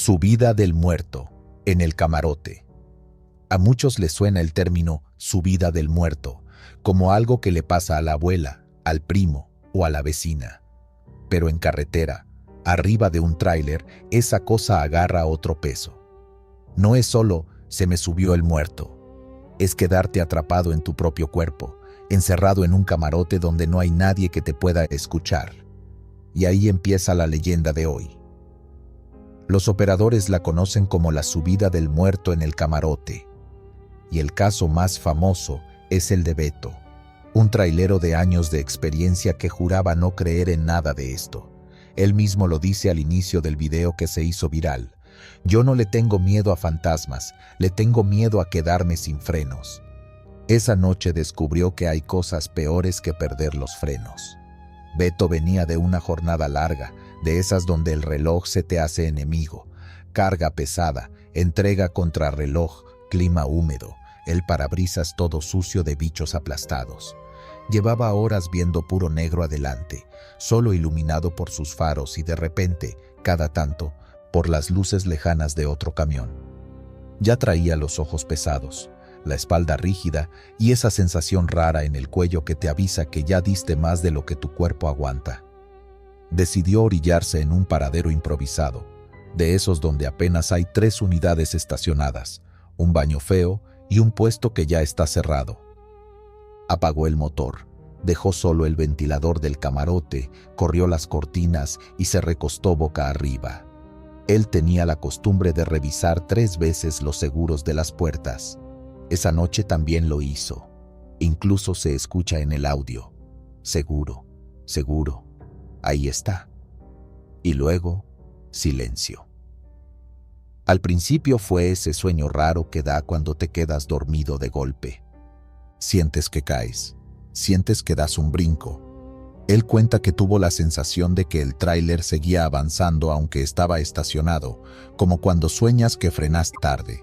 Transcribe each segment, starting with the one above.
Subida del muerto, en el camarote. A muchos les suena el término subida del muerto, como algo que le pasa a la abuela, al primo o a la vecina. Pero en carretera, arriba de un tráiler, esa cosa agarra otro peso. No es solo se me subió el muerto, es quedarte atrapado en tu propio cuerpo, encerrado en un camarote donde no hay nadie que te pueda escuchar. Y ahí empieza la leyenda de hoy. Los operadores la conocen como la subida del muerto en el camarote. Y el caso más famoso es el de Beto, un trailero de años de experiencia que juraba no creer en nada de esto. Él mismo lo dice al inicio del video que se hizo viral. Yo no le tengo miedo a fantasmas, le tengo miedo a quedarme sin frenos. Esa noche descubrió que hay cosas peores que perder los frenos. Beto venía de una jornada larga, de esas donde el reloj se te hace enemigo, carga pesada, entrega contrarreloj, clima húmedo, el parabrisas todo sucio de bichos aplastados. Llevaba horas viendo puro negro adelante, solo iluminado por sus faros y de repente, cada tanto, por las luces lejanas de otro camión. Ya traía los ojos pesados, la espalda rígida y esa sensación rara en el cuello que te avisa que ya diste más de lo que tu cuerpo aguanta. Decidió orillarse en un paradero improvisado, de esos donde apenas hay 3 unidades estacionadas, un baño feo y un puesto que ya está cerrado. Apagó el motor, dejó solo el ventilador del camarote, corrió las cortinas y se recostó boca arriba. Él tenía la costumbre de revisar 3 veces los seguros de las puertas. Esa noche también lo hizo. Incluso se escucha en el audio. Seguro, seguro. Ahí está. Y luego, silencio. Al principio fue ese sueño raro que da cuando te quedas dormido de golpe. Sientes que caes, sientes que das un brinco. Él cuenta que tuvo la sensación de que el tráiler seguía avanzando aunque estaba estacionado, como cuando sueñas que frenas tarde.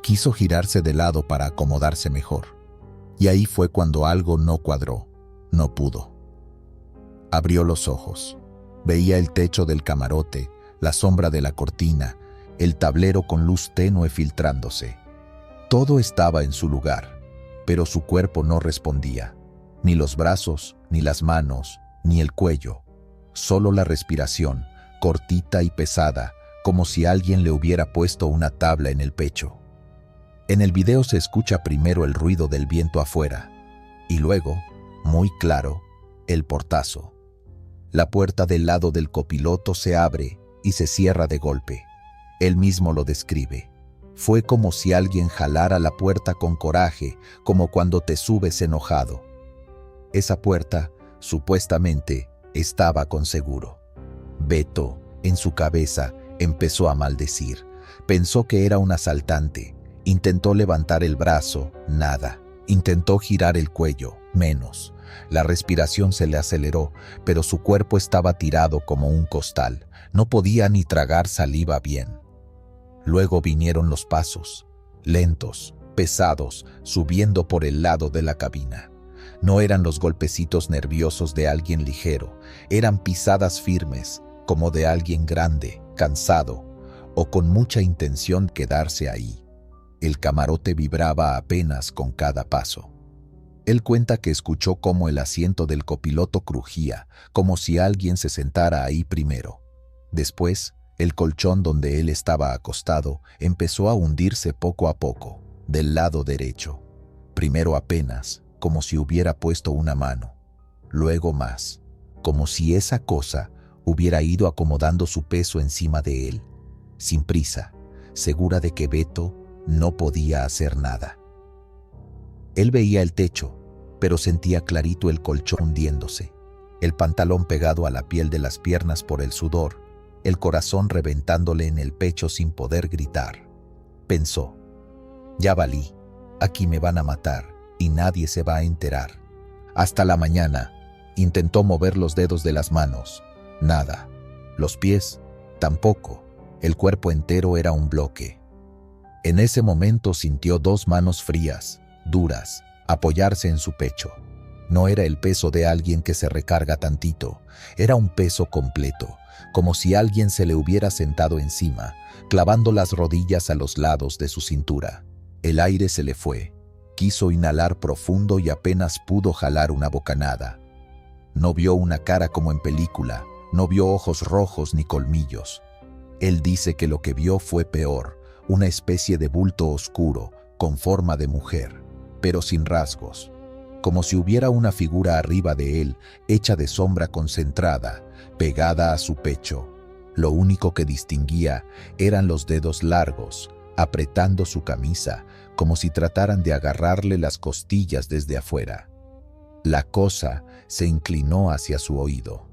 Quiso girarse de lado para acomodarse mejor. Y ahí fue cuando algo no cuadró, no pudo. Abrió los ojos. Veía el techo del camarote, la sombra de la cortina, el tablero con luz tenue filtrándose. Todo estaba en su lugar, pero su cuerpo no respondía. Ni los brazos, ni las manos, ni el cuello. Solo la respiración, cortita y pesada, como si alguien le hubiera puesto una tabla en el pecho. En el video se escucha primero el ruido del viento afuera, y luego, muy claro, el portazo. La puerta del lado del copiloto se abre y se cierra de golpe. Él mismo lo describe. Fue como si alguien jalara la puerta con coraje, como cuando te subes enojado. Esa puerta, supuestamente, estaba con seguro. Beto, en su cabeza, empezó a maldecir. Pensó que era un asaltante. Intentó levantar el brazo, nada. Intentó girar el cuello, menos. La respiración se le aceleró, pero su cuerpo estaba tirado como un costal. No podía ni tragar saliva bien. Luego vinieron los pasos, lentos, pesados, subiendo por el lado de la cabina. No eran los golpecitos nerviosos de alguien ligero, eran pisadas firmes, como de alguien grande, cansado, o con mucha intención de quedarse ahí. El camarote vibraba apenas con cada paso. Él cuenta que escuchó cómo el asiento del copiloto crujía, como si alguien se sentara ahí primero. Después, el colchón donde él estaba acostado empezó a hundirse poco a poco, del lado derecho. Primero apenas, como si hubiera puesto una mano. Luego más, como si esa cosa hubiera ido acomodando su peso encima de él, sin prisa, segura de que Beto no podía hacer nada. Él veía el techo, pero sentía clarito el colchón hundiéndose, el pantalón pegado a la piel de las piernas por el sudor, el corazón reventándole en el pecho sin poder gritar. Pensó, ya valí, aquí me van a matar y nadie se va a enterar. Hasta la mañana, intentó mover los dedos de las manos, nada. Los pies, tampoco, el cuerpo entero era un bloque. En ese momento sintió 2 manos frías, duras, apoyarse en su pecho. No era el peso de alguien que se recarga tantito, era un peso completo, como si alguien se le hubiera sentado encima, clavando las rodillas a los lados de su cintura. El aire se le fue. Quiso inhalar profundo y apenas pudo jalar una bocanada. No vio una cara como en película, no vio ojos rojos ni colmillos. Él dice que lo que vio fue peor, una especie de bulto oscuro, con forma de mujer, pero sin rasgos, como si hubiera una figura arriba de él, hecha de sombra concentrada, pegada a su pecho. Lo único que distinguía eran los dedos largos, apretando su camisa, como si trataran de agarrarle las costillas desde afuera. La cosa se inclinó hacia su oído.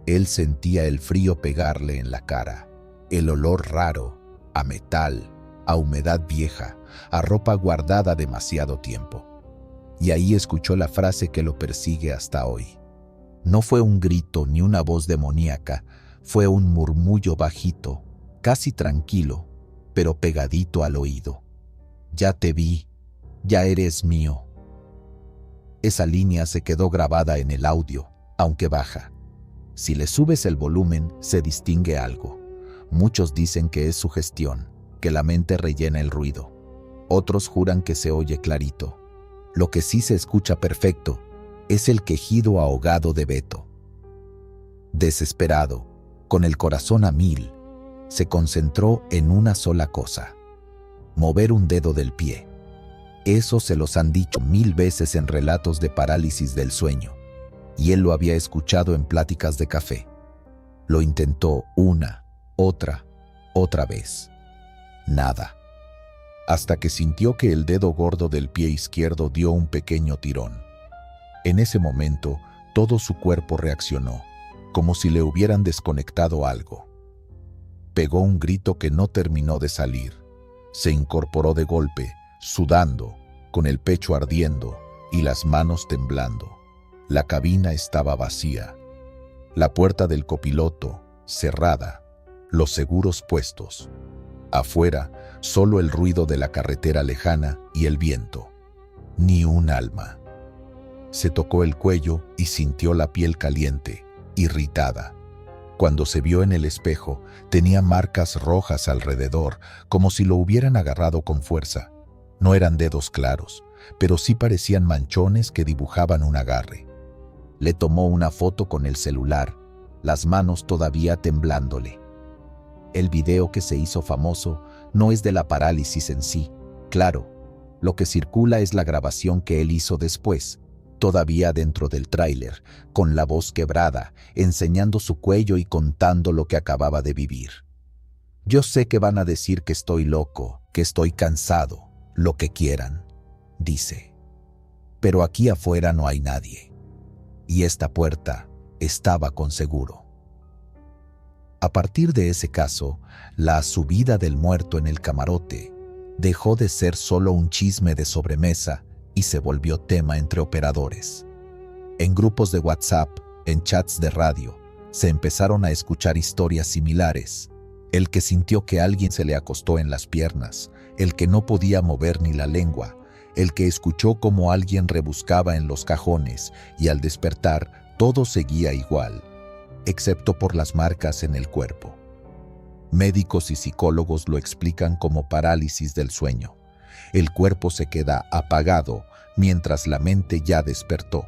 Él sentía el frío pegarle en la cara, el olor raro, a metal, a humedad vieja, a ropa guardada demasiado tiempo. Y ahí escuchó la frase que lo persigue hasta hoy. No fue un grito ni una voz demoníaca, fue un murmullo bajito, casi tranquilo, pero pegadito al oído. Ya te vi, ya eres mío. Esa línea se quedó grabada en el audio, aunque baja. Si le subes el volumen, se distingue algo. Muchos dicen que es sugestión, que la mente rellena el ruido. Otros juran que se oye clarito. Lo que sí se escucha perfecto es el quejido ahogado de Beto. Desesperado, con el corazón a mil, se concentró en una sola cosa: mover un dedo del pie. Eso se los han dicho 1000 veces en relatos de parálisis del sueño, y él lo había escuchado en pláticas de café. Lo intentó una, otra vez. Nada. Hasta que sintió que el dedo gordo del pie izquierdo dio un pequeño tirón. En ese momento, todo su cuerpo reaccionó, como si le hubieran desconectado algo. Pegó un grito que no terminó de salir. Se incorporó de golpe, sudando, con el pecho ardiendo y las manos temblando. La cabina estaba vacía. La puerta del copiloto, cerrada. Los seguros puestos. Afuera, solo el ruido de la carretera lejana y el viento. Ni un alma. Se tocó el cuello y sintió la piel caliente, irritada. Cuando se vio en el espejo, tenía marcas rojas alrededor, como si lo hubieran agarrado con fuerza. No eran dedos claros, pero sí parecían manchones que dibujaban un agarre. Le tomó una foto con el celular, las manos todavía temblándole. El video que se hizo famoso no es de la parálisis en sí, claro. Lo que circula es la grabación que él hizo después, todavía dentro del tráiler, con la voz quebrada, enseñando su cuello y contando lo que acababa de vivir. Yo sé que van a decir que estoy loco, que estoy cansado, lo que quieran, dice. Pero aquí afuera no hay nadie. Y esta puerta estaba con seguro. A partir de ese caso, la subida del muerto en el camarote dejó de ser solo un chisme de sobremesa y se volvió tema entre operadores. En grupos de WhatsApp, en chats de radio, se empezaron a escuchar historias similares. El que sintió que alguien se le acostó en las piernas, el que no podía mover ni la lengua, el que escuchó cómo alguien rebuscaba en los cajones y al despertar todo seguía igual, excepto por las marcas en el cuerpo. Médicos y psicólogos lo explican como parálisis del sueño. El cuerpo se queda apagado mientras la mente ya despertó.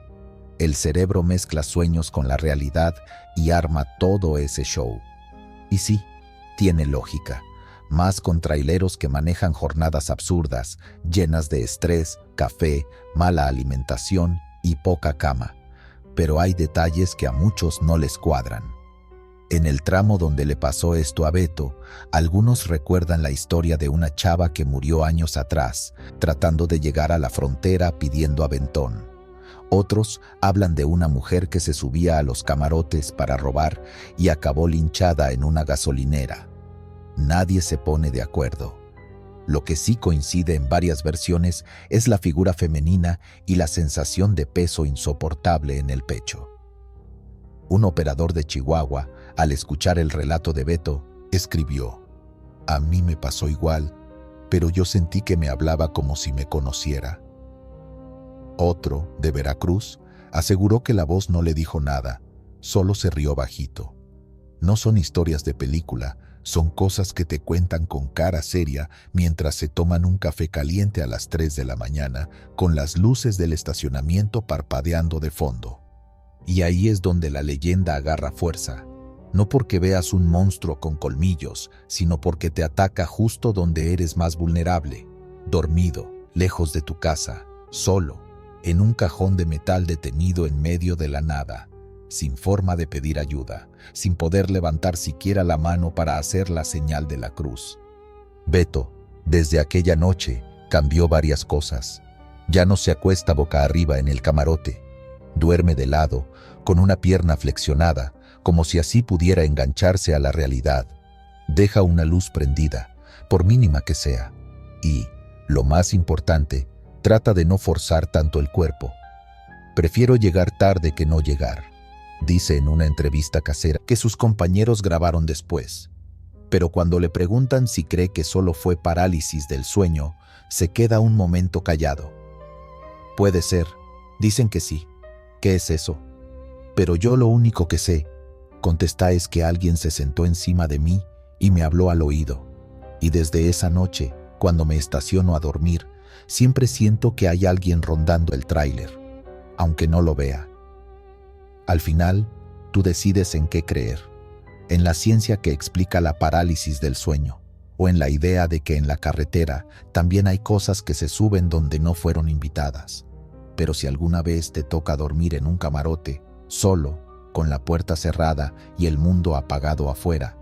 El cerebro mezcla sueños con la realidad y arma todo ese show. Y sí, tiene lógica, más con traileros que manejan jornadas absurdas, llenas de estrés, café, mala alimentación y poca cama. Pero hay detalles que a muchos no les cuadran. En el tramo donde le pasó esto a Beto, algunos recuerdan la historia de una chava que murió años atrás, tratando de llegar a la frontera pidiendo aventón. Otros hablan de una mujer que se subía a los camarotes para robar y acabó linchada en una gasolinera. Nadie se pone de acuerdo. Lo que sí coincide en varias versiones es la figura femenina y la sensación de peso insoportable en el pecho. Un operador de Chihuahua, al escuchar el relato de Beto, escribió: "A mí me pasó igual, pero yo sentí que me hablaba como si me conociera". Otro, de Veracruz, Aseguró que la voz no le dijo nada, solo se rió bajito. No son historias de película, son cosas que te cuentan con cara seria mientras se toman un café caliente a las 3 de la mañana con las luces del estacionamiento parpadeando de fondo. Y ahí es donde la leyenda agarra fuerza. No porque veas un monstruo con colmillos, sino porque te ataca justo donde eres más vulnerable, dormido, lejos de tu casa, solo, en un cajón de metal detenido en medio de la nada, sin forma de pedir ayuda, sin poder levantar siquiera la mano para hacer la señal de la cruz. Beto, desde aquella noche, cambió varias cosas. Ya no se acuesta boca arriba en el camarote. Duerme de lado, con una pierna flexionada, como si así pudiera engancharse a la realidad. Deja una luz prendida, por mínima que sea. Y, lo más importante, trata de no forzar tanto el cuerpo. Prefiero llegar tarde que no llegar, dice en una entrevista casera que sus compañeros grabaron después. Pero cuando le preguntan si cree que solo fue parálisis del sueño, se queda un momento callado. Puede ser, dicen que sí. ¿Qué es eso? Pero yo lo único que sé, contesta, es que alguien se sentó encima de mí y me habló al oído. Y desde esa noche, cuando me estaciono a dormir, siempre siento que hay alguien rondando el tráiler, aunque no lo vea. Al final, tú decides en qué creer, en la ciencia que explica la parálisis del sueño, o en la idea de que en la carretera también hay cosas que se suben donde no fueron invitadas. Pero si alguna vez te toca dormir en un camarote, solo, con la puerta cerrada y el mundo apagado afuera,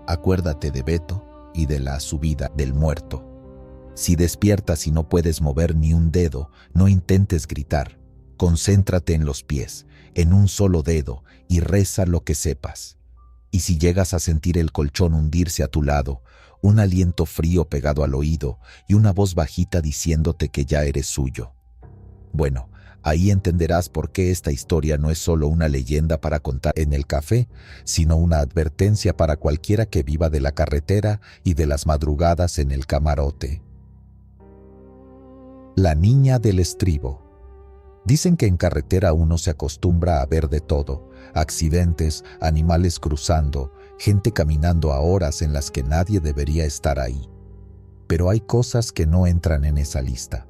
acuérdate de Beto y de la subida del muerto. Si despiertas y no puedes mover ni un dedo, no intentes gritar. Concéntrate en los pies, en un solo dedo, y reza lo que sepas. Y si llegas a sentir el colchón hundirse a tu lado, un aliento frío pegado al oído y una voz bajita diciéndote que ya eres suyo. Bueno, ahí entenderás por qué esta historia no es solo una leyenda para contar en el café, sino una advertencia para cualquiera que viva de la carretera y de las madrugadas en el camarote. La niña del estribo. Dicen que en carretera uno se acostumbra a ver de todo: accidentes, animales cruzando, gente caminando a horas en las que nadie debería estar ahí. Pero hay cosas que no entran en esa lista.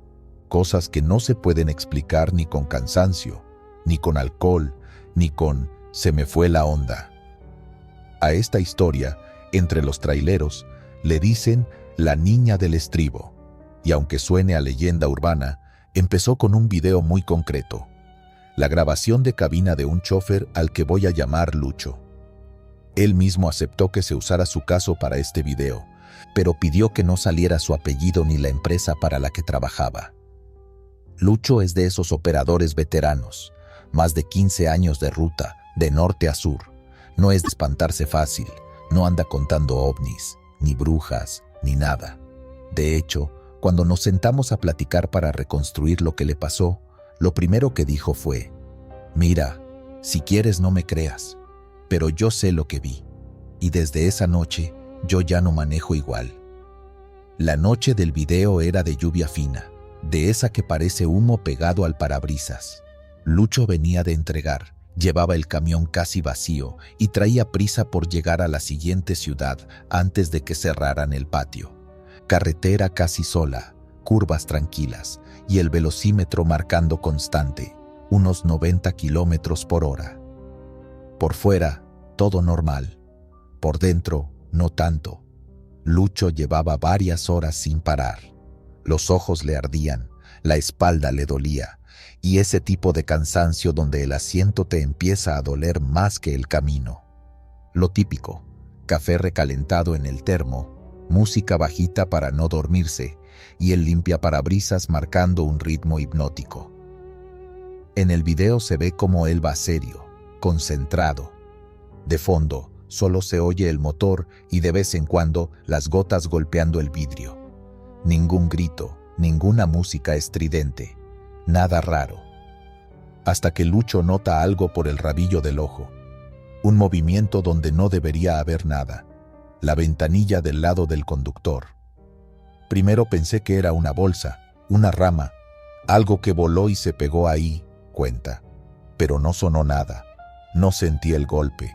Cosas que no se pueden explicar ni con cansancio, ni con alcohol, ni con "se me fue la onda". A esta historia, entre los traileros, le dicen la niña del estribo. Y aunque suene a leyenda urbana, empezó con un video muy concreto. La grabación de cabina de un chofer al que voy a llamar Lucho. Él mismo aceptó que se usara su caso para este video, pero pidió que no saliera su apellido ni la empresa para la que trabajaba. Lucho es de esos operadores veteranos, más de 15 años de ruta, de norte a sur. No es de espantarse fácil, no anda contando ovnis, ni brujas, ni nada. De hecho, cuando nos sentamos a platicar para reconstruir lo que le pasó, lo primero que dijo fue: "Mira, si quieres no me creas, pero yo sé lo que vi, y desde esa noche yo ya no manejo igual". La noche del video era de lluvia fina, de esa que parece humo pegado al parabrisas. Lucho venía de entregar, llevaba el camión casi vacío y traía prisa por llegar a la siguiente ciudad antes de que cerraran el patio. Carretera casi sola, curvas tranquilas y el velocímetro marcando constante, unos 90 kilómetros por hora. Por fuera, todo normal. Por dentro, no tanto. Lucho llevaba varias horas sin parar. Los ojos le ardían, la espalda le dolía, y ese tipo de cansancio donde el asiento te empieza a doler más que el camino. Lo típico: café recalentado en el termo, música bajita para no dormirse, y el limpiaparabrisas marcando un ritmo hipnótico. En el video se ve como él va serio, concentrado. De fondo, solo se oye el motor y de vez en cuando las gotas golpeando el vidrio. Ningún grito, ninguna música estridente, nada raro. Hasta que Lucho nota algo por el rabillo del ojo. Un movimiento donde no debería haber nada. La ventanilla del lado del conductor. Primero pensé que era una bolsa, una rama, algo que voló y se pegó ahí, cuenta. Pero no sonó nada, no sentí el golpe,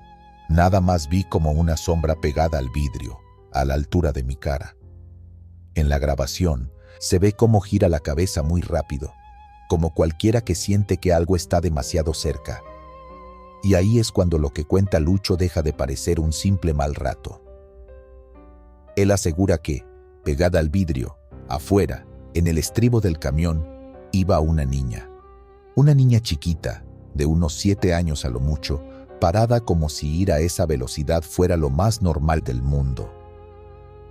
nada más vi como una sombra pegada al vidrio, a la altura de mi cara. En la grabación, se ve cómo gira la cabeza muy rápido, como cualquiera que siente que algo está demasiado cerca. Y ahí es cuando lo que cuenta Lucho deja de parecer un simple mal rato. Él asegura que, pegada al vidrio, afuera, en el estribo del camión, iba una niña chiquita, de unos 7 años a lo mucho, parada como si ir a esa velocidad fuera lo más normal del mundo.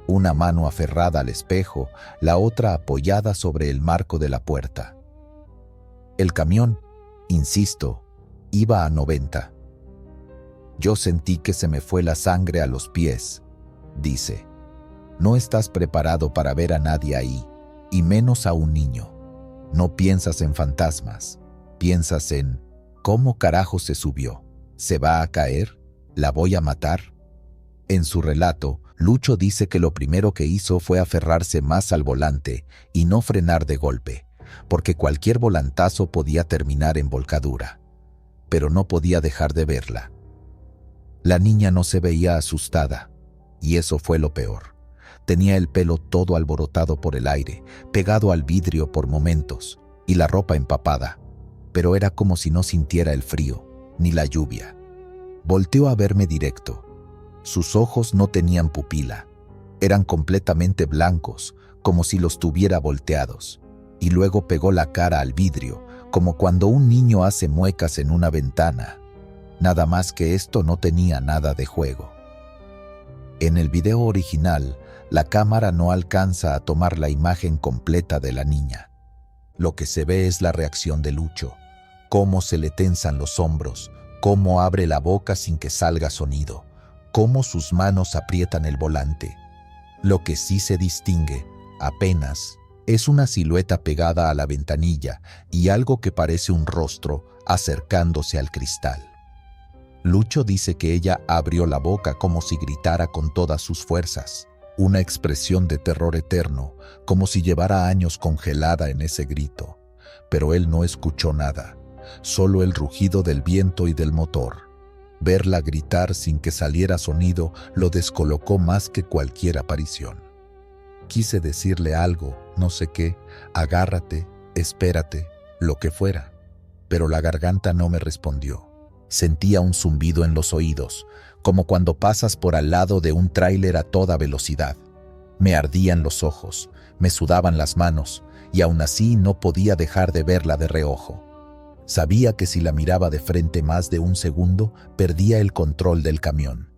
Una mano aferrada al espejo, la otra apoyada sobre el marco de la puerta. El camión, insisto, iba a 90. Yo sentí que se me fue la sangre a los pies, dice. No estás preparado para ver a nadie ahí, y menos a un niño. No piensas en fantasmas, piensas en ¿cómo carajo se subió? ¿Se va a caer? ¿La voy a matar? En su relato, Lucho dice que lo primero que hizo fue aferrarse más al volante y no frenar de golpe, porque cualquier volantazo podía terminar en volcadura. Pero no podía dejar de verla. La niña no se veía asustada, y eso fue lo peor. Tenía el pelo todo alborotado por el aire, pegado al vidrio por momentos, y la ropa empapada, pero era como si no sintiera el frío, ni la lluvia. Volteó a verme directo. Sus ojos no tenían pupila, eran completamente blancos, como si los tuviera volteados, y luego pegó la cara al vidrio, como cuando un niño hace muecas en una ventana. Nada más que esto no tenía nada de juego. En el video original, la cámara no alcanza a tomar la imagen completa de la niña. Lo que se ve es la reacción de Lucho, cómo se le tensan los hombros, cómo abre la boca sin que salga sonido, cómo sus manos aprietan el volante. Lo que sí se distingue, apenas, es una silueta pegada a la ventanilla y algo que parece un rostro acercándose al cristal. Lucho dice que ella abrió la boca como si gritara con todas sus fuerzas, una expresión de terror eterno, como si llevara años congelada en ese grito. Pero él no escuchó nada, solo el rugido del viento y del motor. Verla gritar sin que saliera sonido lo descolocó más que cualquier aparición. Quise decirle algo, no sé qué, agárrate, espérate, lo que fuera, pero la garganta no me respondió. Sentía un zumbido en los oídos, como cuando pasas por al lado de un tráiler a toda velocidad. Me ardían los ojos, me sudaban las manos, y aún así no podía dejar de verla de reojo. Sabía que si la miraba de frente más de un segundo, perdía el control del camión.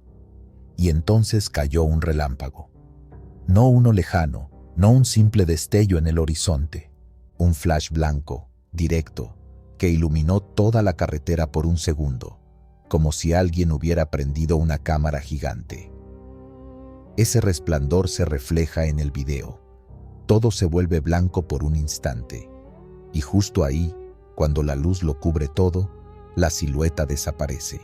Y entonces cayó un relámpago. No uno lejano, no un simple destello en el horizonte. Un flash blanco, directo, que iluminó toda la carretera por un segundo, como si alguien hubiera prendido una cámara gigante. Ese resplandor se refleja en el video. Todo se vuelve blanco por un instante. Y justo ahí, cuando la luz lo cubre todo, la silueta desaparece.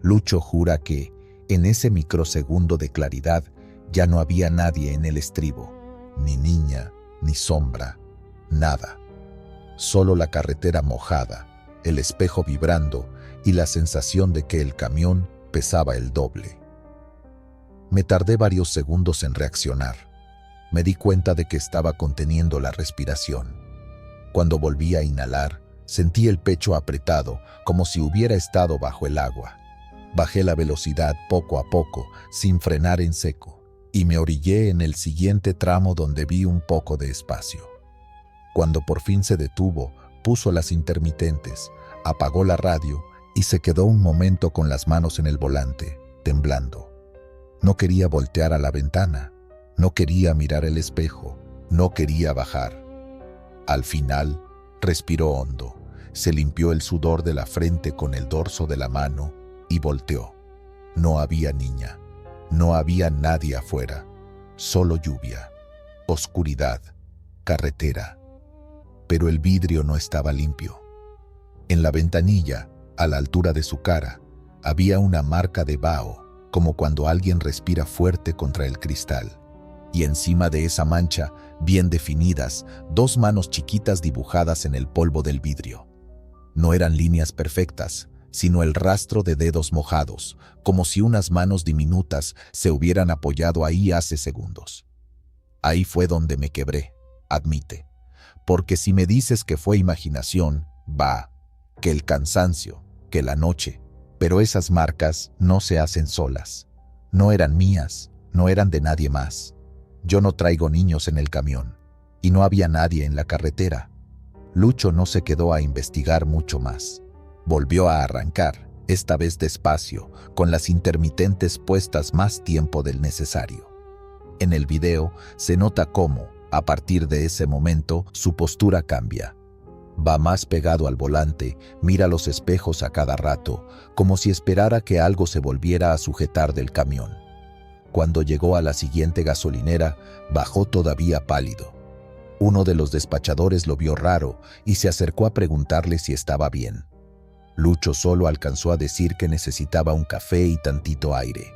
Lucho jura que, en ese microsegundo de claridad, ya no había nadie en el estribo, ni niña, ni sombra, nada. Solo la carretera mojada, el espejo vibrando y la sensación de que el camión pesaba el doble. Me tardé varios segundos en reaccionar. Me di cuenta de que estaba conteniendo la respiración. Cuando volví a inhalar, sentí el pecho apretado, como si hubiera estado bajo el agua. Bajé la velocidad poco a poco, sin frenar en seco, y me orillé en el siguiente tramo donde vi un poco de espacio. Cuando por fin se detuvo, puso las intermitentes, apagó la radio y se quedó un momento con las manos en el volante, temblando. No quería voltear a la ventana, no quería mirar el espejo, no quería bajar. Al final, respiró hondo, se limpió el sudor de la frente con el dorso de la mano y volteó. No había niña, no había nadie afuera, solo lluvia, oscuridad, carretera. Pero el vidrio no estaba limpio. En la ventanilla, a la altura de su cara, había una marca de vaho, como cuando alguien respira fuerte contra el cristal. Y encima de esa mancha, bien definidas, 2 manos chiquitas dibujadas en el polvo del vidrio. No eran líneas perfectas, sino el rastro de dedos mojados, como si unas manos diminutas se hubieran apoyado ahí hace segundos. Ahí fue donde me quebré, admite. Porque si me dices que fue imaginación, va, que el cansancio, que la noche, pero esas marcas no se hacen solas. No eran mías, no eran de nadie más. Yo no traigo niños en el camión, y no había nadie en la carretera. Lucho no se quedó a investigar mucho más. Volvió a arrancar, esta vez despacio, con las intermitentes puestas más tiempo del necesario. En el video se nota cómo, a partir de ese momento, su postura cambia. Va más pegado al volante, mira los espejos a cada rato, como si esperara que algo se volviera a sujetar del camión. Cuando llegó a la siguiente gasolinera, bajó todavía pálido. Uno de los despachadores lo vio raro y se acercó a preguntarle si estaba bien. Lucho solo alcanzó a decir que necesitaba un café y tantito aire.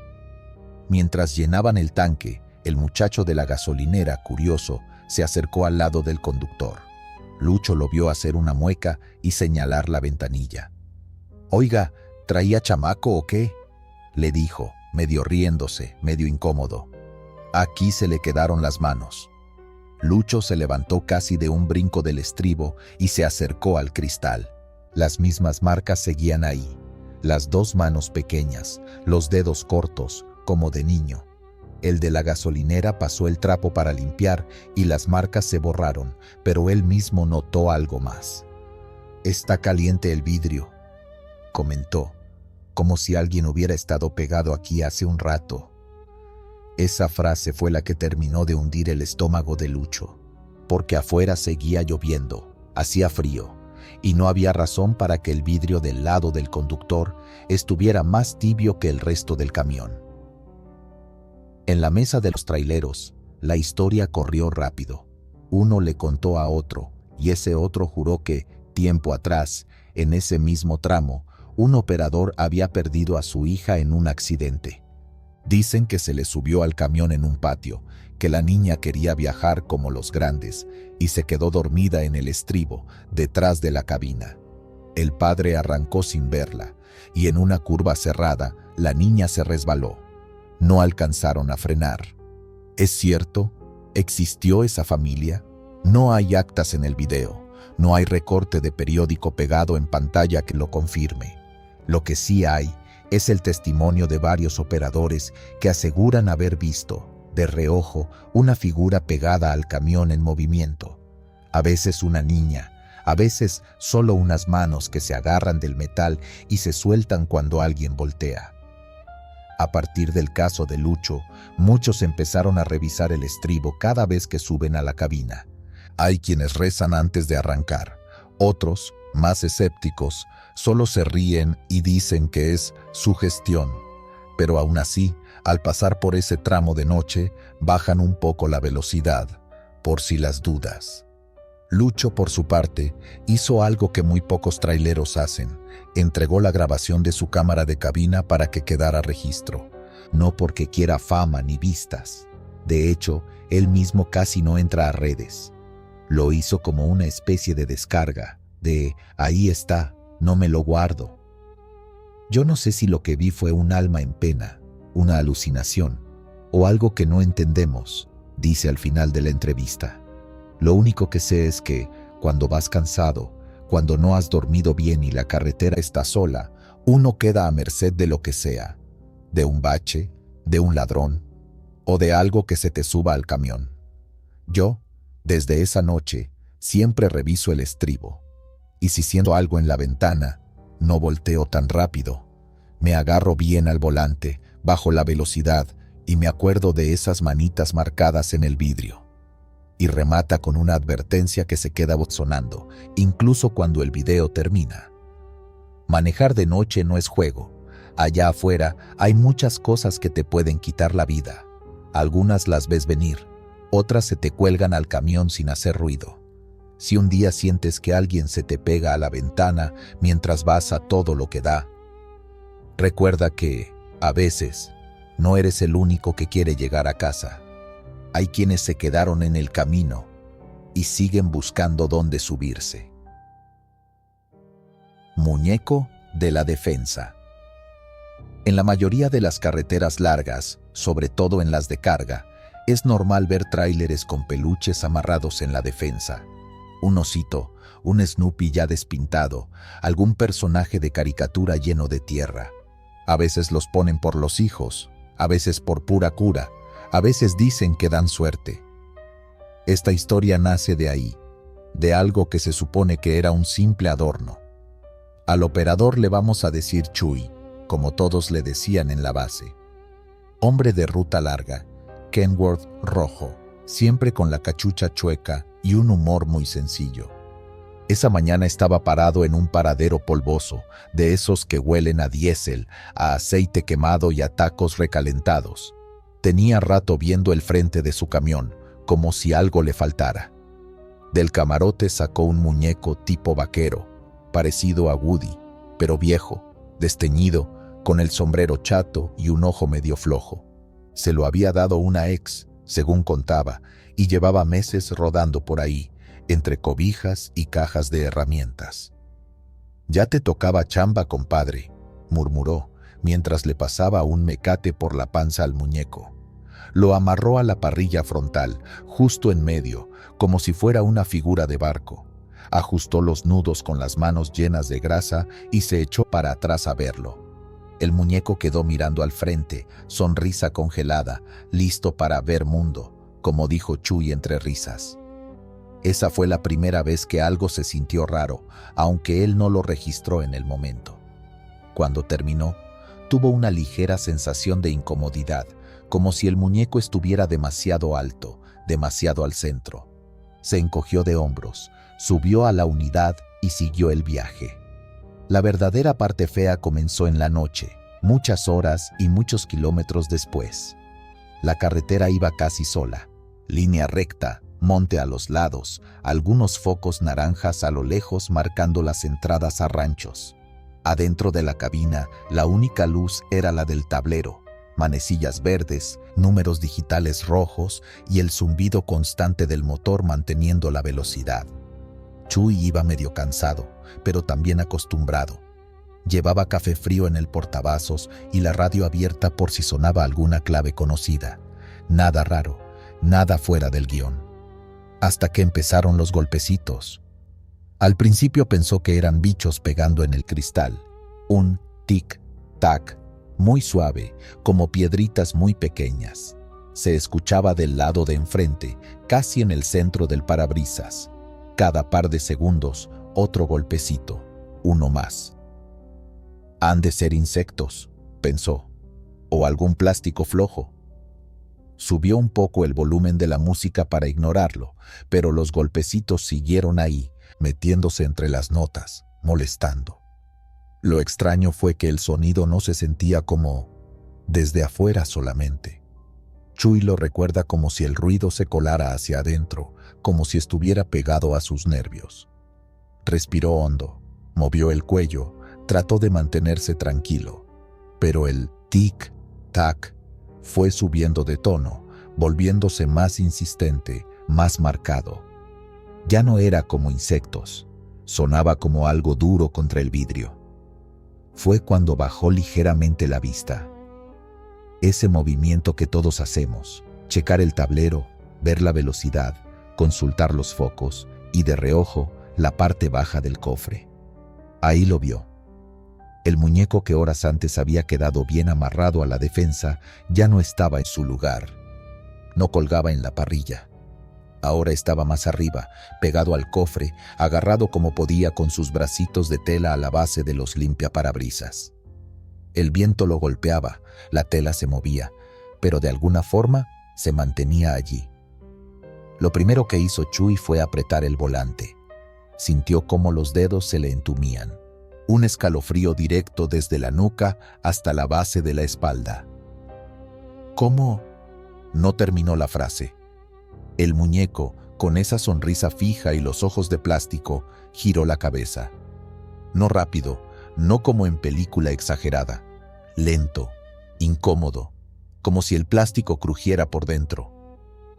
Mientras llenaban el tanque, el muchacho de la gasolinera, curioso, se acercó al lado del conductor. Lucho lo vio hacer una mueca y señalar la ventanilla. «Oiga, ¿traía chamaco o qué?», le dijo, medio riéndose, medio incómodo. Aquí se le quedaron las manos. Lucho se levantó casi de un brinco del estribo y se acercó al cristal. Las mismas marcas seguían ahí. Las dos manos pequeñas, los dedos cortos, como de niño. El de la gasolinera pasó el trapo para limpiar y las marcas se borraron, pero él mismo notó algo más. «Está caliente el vidrio», comentó, como si alguien hubiera estado pegado aquí hace un rato. Esa frase fue la que terminó de hundir el estómago de Lucho, porque afuera seguía lloviendo, hacía frío, y no había razón para que el vidrio del lado del conductor estuviera más tibio que el resto del camión. En la mesa de los traileros, la historia corrió rápido. Uno le contó a otro, y ese otro juró que, tiempo atrás, en ese mismo tramo, un operador había perdido a su hija en un accidente. Dicen que se le subió al camión en un patio, que la niña quería viajar como los grandes, y se quedó dormida en el estribo, detrás de la cabina. El padre arrancó sin verla, y en una curva cerrada, la niña se resbaló. No alcanzaron a frenar. ¿Es cierto? ¿Existió esa familia? No hay actas en el video, no hay recorte de periódico pegado en pantalla que lo confirme. Lo que sí hay es el testimonio de varios operadores que aseguran haber visto, de reojo, una figura pegada al camión en movimiento. A veces una niña, a veces solo unas manos que se agarran del metal y se sueltan cuando alguien voltea. A partir del caso de Lucho, muchos empezaron a revisar el estribo cada vez que suben a la cabina. Hay quienes rezan antes de arrancar, otros, más escépticos, solo se ríen y dicen que es sugestión, pero aún así, al pasar por ese tramo de noche, bajan un poco la velocidad, por si las dudas. Lucho, por su parte, hizo algo que muy pocos traileros hacen. Entregó la grabación de su cámara de cabina para que quedara registro. No porque quiera fama ni vistas. De hecho, él mismo casi no entra a redes. Lo hizo como una especie de descarga, de «ahí está, no me lo guardo». Yo no sé si lo que vi fue un alma en pena, una alucinación, o algo que no entendemos, dice al final de la entrevista. Lo único que sé es que, cuando vas cansado, cuando no has dormido bien y la carretera está sola, uno queda a merced de lo que sea, de un bache, de un ladrón, o de algo que se te suba al camión. Yo, desde esa noche, siempre reviso el estribo, y si siento algo en la ventana, no volteo tan rápido. Me agarro bien al volante, bajo la velocidad, y me acuerdo de esas manitas marcadas en el vidrio. Y remata con una advertencia que se queda sonando, incluso cuando el video termina. Manejar de noche no es juego. Allá afuera hay muchas cosas que te pueden quitar la vida. Algunas las ves venir, otras se te cuelgan al camión sin hacer ruido. Si un día sientes que alguien se te pega a la ventana mientras vas a todo lo que da, recuerda que, a veces, no eres el único que quiere llegar a casa. Hay quienes se quedaron en el camino y siguen buscando dónde subirse. Muñeco de la defensa. En la mayoría de las carreteras largas, sobre todo en las de carga, es normal ver tráileres con peluches amarrados en la defensa. Un osito, un Snoopy ya despintado, algún personaje de caricatura lleno de tierra. A veces los ponen por los hijos, a veces por pura cura, a veces dicen que dan suerte. Esta historia nace de ahí, de algo que se supone que era un simple adorno. Al operador le vamos a decir Chuy, como todos le decían en la base. Hombre de ruta larga, Kenworth rojo, siempre con la cachucha chueca y un humor muy sencillo. Esa mañana estaba parado en un paradero polvoso, de esos que huelen a diésel, a aceite quemado y a tacos recalentados. Tenía rato viendo el frente de su camión, como si algo le faltara. Del camarote sacó un muñeco tipo vaquero, parecido a Woody, pero viejo, desteñido, con el sombrero chato y un ojo medio flojo. Se lo había dado una ex, según contaba, y llevaba meses rodando por ahí, entre cobijas y cajas de herramientas. «Ya te tocaba chamba, compadre», murmuró, mientras le pasaba un mecate por la panza al muñeco. Lo amarró a la parrilla frontal, justo en medio, como si fuera una figura de barco. Ajustó los nudos con las manos llenas de grasa y se echó para atrás a verlo. El muñeco quedó mirando al frente, sonrisa congelada, listo para ver mundo, como dijo Chuy entre risas. Esa fue la primera vez que algo se sintió raro, aunque él no lo registró en el momento. Cuando terminó, tuvo una ligera sensación de incomodidad, como si el muñeco estuviera demasiado alto, demasiado al centro. Se encogió de hombros, subió a la unidad y siguió el viaje. La verdadera parte fea comenzó en la noche, muchas horas y muchos kilómetros después. La carretera iba casi sola, línea recta, monte a los lados, algunos focos naranjas a lo lejos marcando las entradas a ranchos. Adentro de la cabina, la única luz era la del tablero, manecillas verdes, números digitales rojos y el zumbido constante del motor manteniendo la velocidad. Chuy iba medio cansado, pero también acostumbrado. Llevaba café frío en el portavasos y la radio abierta por si sonaba alguna clave conocida. Nada raro, nada fuera del guión. Hasta que empezaron los golpecitos. Al principio pensó que eran bichos pegando en el cristal. Un tic-tac, muy suave, como piedritas muy pequeñas. Se escuchaba del lado de enfrente, casi en el centro del parabrisas. Cada par de segundos, otro golpecito, uno más. Han de ser insectos, pensó, o algún plástico flojo. Subió un poco el volumen de la música para ignorarlo, pero los golpecitos siguieron ahí, metiéndose entre las notas, molestando. Lo extraño fue que el sonido no se sentía como desde afuera solamente. Chuy lo recuerda como si el ruido se colara hacia adentro, como si estuviera pegado a sus nervios. Respiró hondo, movió el cuello, trató de mantenerse tranquilo, pero el tic-tac fue subiendo de tono, volviéndose más insistente, más marcado. Ya no era como insectos, sonaba como algo duro contra el vidrio. Fue cuando bajó ligeramente la vista. Ese movimiento que todos hacemos, checar el tablero, ver la velocidad, consultar los focos y de reojo la parte baja del cofre. Ahí lo vio. El muñeco que horas antes había quedado bien amarrado a la defensa ya no estaba en su lugar. No colgaba en la parrilla. Ahora estaba más arriba, pegado al cofre, agarrado como podía con sus bracitos de tela a la base de los limpiaparabrisas. El viento lo golpeaba, la tela se movía, pero de alguna forma se mantenía allí. Lo primero que hizo Chuy fue apretar el volante. Sintió cómo los dedos se le entumían. Un escalofrío directo desde la nuca hasta la base de la espalda. ¿Cómo? No terminó la frase. El muñeco, con esa sonrisa fija y los ojos de plástico, giró la cabeza. No rápido, no como en película exagerada. Lento, incómodo, como si el plástico crujiera por dentro.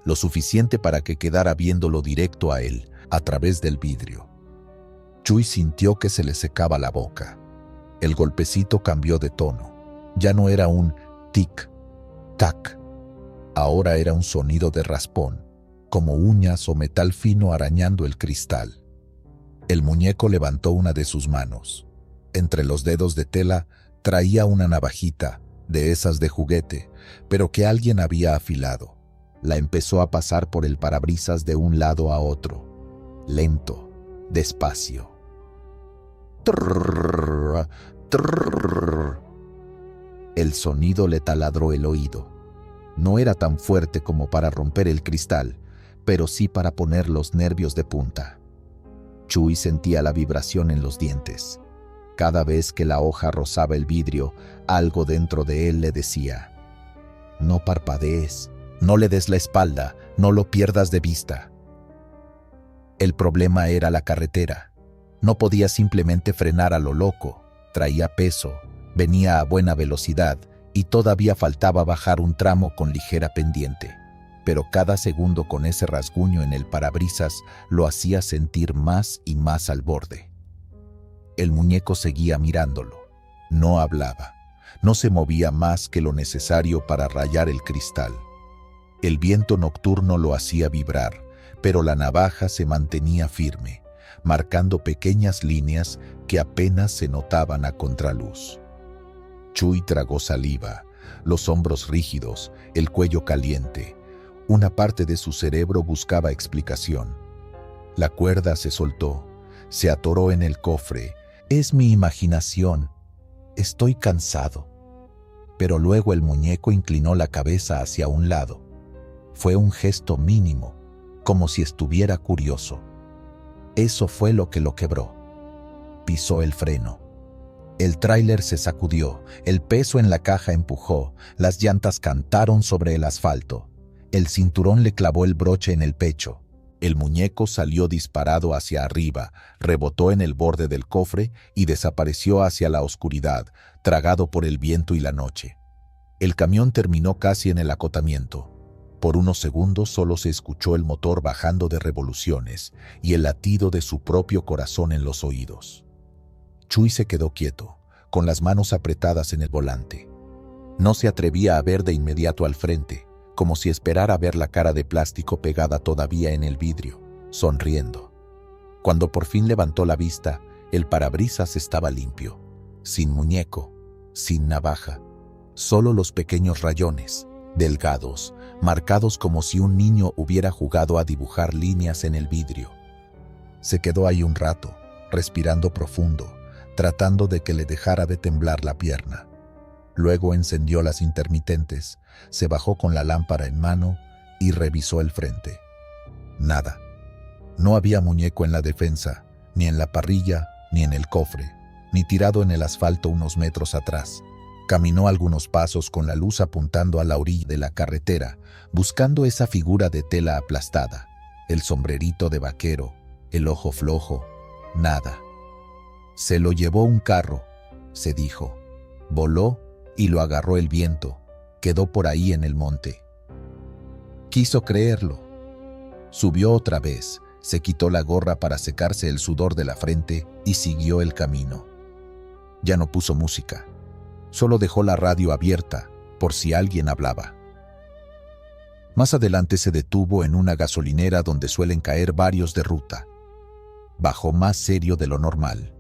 Lo suficiente para que quedara viéndolo directo a él, a través del vidrio. Chuy sintió que se le secaba la boca. El golpecito cambió de tono. Ya no era un tic-tac. Ahora era un sonido de raspón, como uñas o metal fino arañando el cristal. El muñeco levantó una de sus manos. Entre los dedos de tela traía una navajita, de esas de juguete, pero que alguien había afilado. La empezó a pasar por el parabrisas de un lado a otro, lento, despacio. Trrr, trrr. El sonido le taladró el oído. No era tan fuerte como para romper el cristal, pero sí para poner los nervios de punta. Chuy sentía la vibración en los dientes. Cada vez que la hoja rozaba el vidrio, algo dentro de él le decía: no parpadees, no le des la espalda, no lo pierdas de vista. El problema era la carretera. No podía simplemente frenar a lo loco. Traía peso, venía a buena velocidad y todavía faltaba bajar un tramo con ligera pendiente. Pero cada segundo con ese rasguño en el parabrisas lo hacía sentir más y más al borde. El muñeco seguía mirándolo. No hablaba. No se movía más que lo necesario para rayar el cristal. El viento nocturno lo hacía vibrar, pero la navaja se mantenía firme, marcando pequeñas líneas que apenas se notaban a contraluz. Chuy tragó saliva, los hombros rígidos, el cuello caliente. Una parte de su cerebro buscaba explicación. La cuerda se soltó, se atoró en el cofre. Es mi imaginación. Estoy cansado. Pero luego el muñeco inclinó la cabeza hacia un lado. Fue un gesto mínimo, como si estuviera curioso. Eso fue lo que lo quebró. Pisó el freno. El tráiler se sacudió, el peso en la caja empujó, las llantas cantaron sobre el asfalto. El cinturón le clavó el broche en el pecho. El muñeco salió disparado hacia arriba, rebotó en el borde del cofre y desapareció hacia la oscuridad, tragado por el viento y la noche. El camión terminó casi en el acotamiento. Por unos segundos solo se escuchó el motor bajando de revoluciones y el latido de su propio corazón en los oídos. Chuy se quedó quieto, con las manos apretadas en el volante. No se atrevía a ver de inmediato al frente, como si esperara ver la cara de plástico pegada todavía en el vidrio, sonriendo. Cuando por fin levantó la vista, el parabrisas estaba limpio, sin muñeco, sin navaja, solo los pequeños rayones, delgados, marcados como si un niño hubiera jugado a dibujar líneas en el vidrio. Se quedó ahí un rato, respirando profundo, tratando de que le dejara de temblar la pierna. Luego encendió las intermitentes, se bajó con la lámpara en mano y revisó el frente. Nada. No había muñeco en la defensa, ni en la parrilla, ni en el cofre, ni tirado en el asfalto unos metros atrás. Caminó algunos pasos con la luz apuntando a la orilla de la carretera, buscando esa figura de tela aplastada, el sombrerito de vaquero, el ojo flojo. Nada. Se lo llevó un carro, se dijo. Voló y lo agarró el viento. Quedó por ahí en el monte. Quiso creerlo. Subió otra vez, se quitó la gorra para secarse el sudor de la frente y siguió el camino. Ya no puso música. Solo dejó la radio abierta, por si alguien hablaba. Más adelante se detuvo en una gasolinera donde suelen caer varios de ruta. Bajó más serio de lo normal.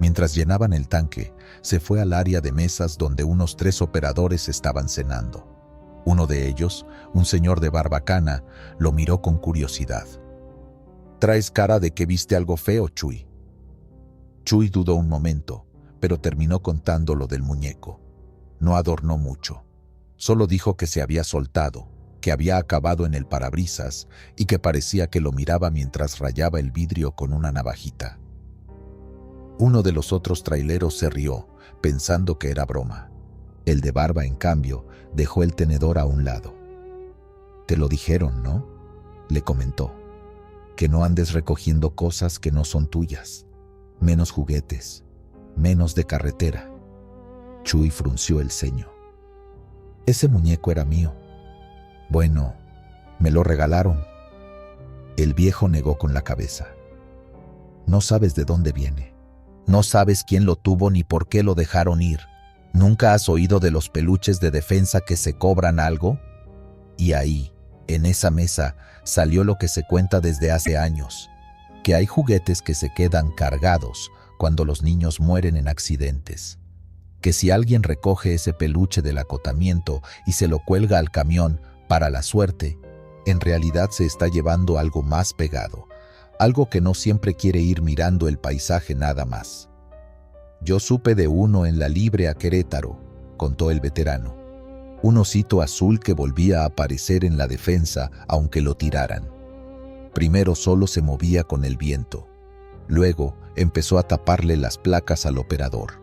Mientras llenaban el tanque, se fue al área de mesas donde unos 3 operadores estaban cenando. Uno de ellos, un señor de barbacana, lo miró con curiosidad. «Traes cara de que viste algo feo, Chuy». Chuy dudó un momento, pero terminó contando lo del muñeco. No adornó mucho. Solo dijo que se había soltado, que había acabado en el parabrisas y que parecía que lo miraba mientras rayaba el vidrio con una navajita. Uno de los otros traileros se rió, pensando que era broma. El de barba, en cambio, dejó el tenedor a un lado. «Te lo dijeron, ¿no?», le comentó. «Que no andes recogiendo cosas que no son tuyas. Menos juguetes, menos de carretera». Chuy frunció el ceño. «Ese muñeco era mío». «Bueno, me lo regalaron». El viejo negó con la cabeza. No sabes de dónde viene. No sabes quién lo tuvo ni por qué lo dejaron ir. ¿Nunca has oído de los peluches de defensa que se cobran algo? Y ahí, en esa mesa, salió lo que se cuenta desde hace años, que hay juguetes que se quedan cargados cuando los niños mueren en accidentes. Que si alguien recoge ese peluche del acotamiento y se lo cuelga al camión para la suerte, en realidad se está llevando algo más pegado, algo que no siempre quiere ir mirando el paisaje nada más. Yo supe de uno en la Libre a Querétaro, contó el veterano. Un osito azul que volvía a aparecer en la defensa aunque lo tiraran. Primero solo se movía con el viento. Luego empezó a taparle las placas al operador.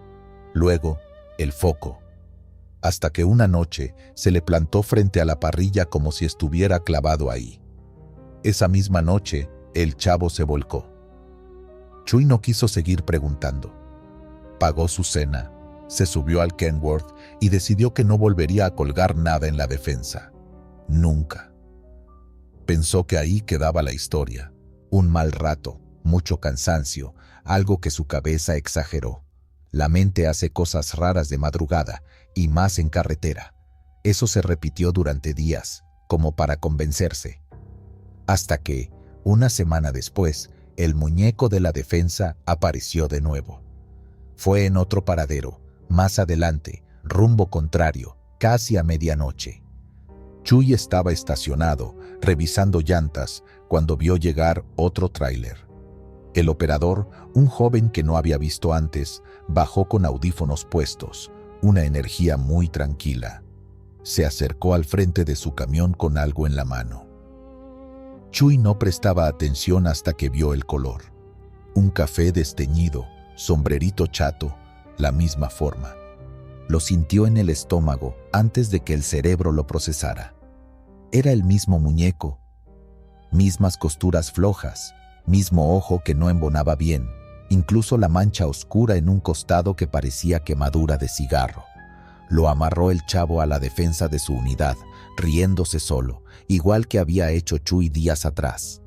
Luego el foco. Hasta que una noche se le plantó frente a la parrilla como si estuviera clavado ahí. Esa misma noche el chavo se volcó. Chuy no quiso seguir preguntando. Pagó su cena, se subió al Kenworth y decidió que no volvería a colgar nada en la defensa. Nunca. Pensó que ahí quedaba la historia. Un mal rato, mucho cansancio, algo que su cabeza exageró. La mente hace cosas raras de madrugada, y más en carretera. Eso se repitió durante días, como para convencerse. Hasta que, una semana después, el muñeco de la defensa apareció de nuevo. Fue en otro paradero, más adelante, rumbo contrario, casi a medianoche. Chuy estaba estacionado, revisando llantas, cuando vio llegar otro tráiler. El operador, un joven que no había visto antes, bajó con audífonos puestos, una energía muy tranquila. Se acercó al frente de su camión con algo en la mano. Chuy no prestaba atención hasta que vio el color. Un café desteñido, sombrerito chato, la misma forma. Lo sintió en el estómago antes de que el cerebro lo procesara. Era el mismo muñeco, mismas costuras flojas, mismo ojo que no embonaba bien, incluso la mancha oscura en un costado que parecía quemadura de cigarro. Lo amarró el chavo a la defensa de su unidad, riéndose solo, igual que había hecho Chuy días atrás.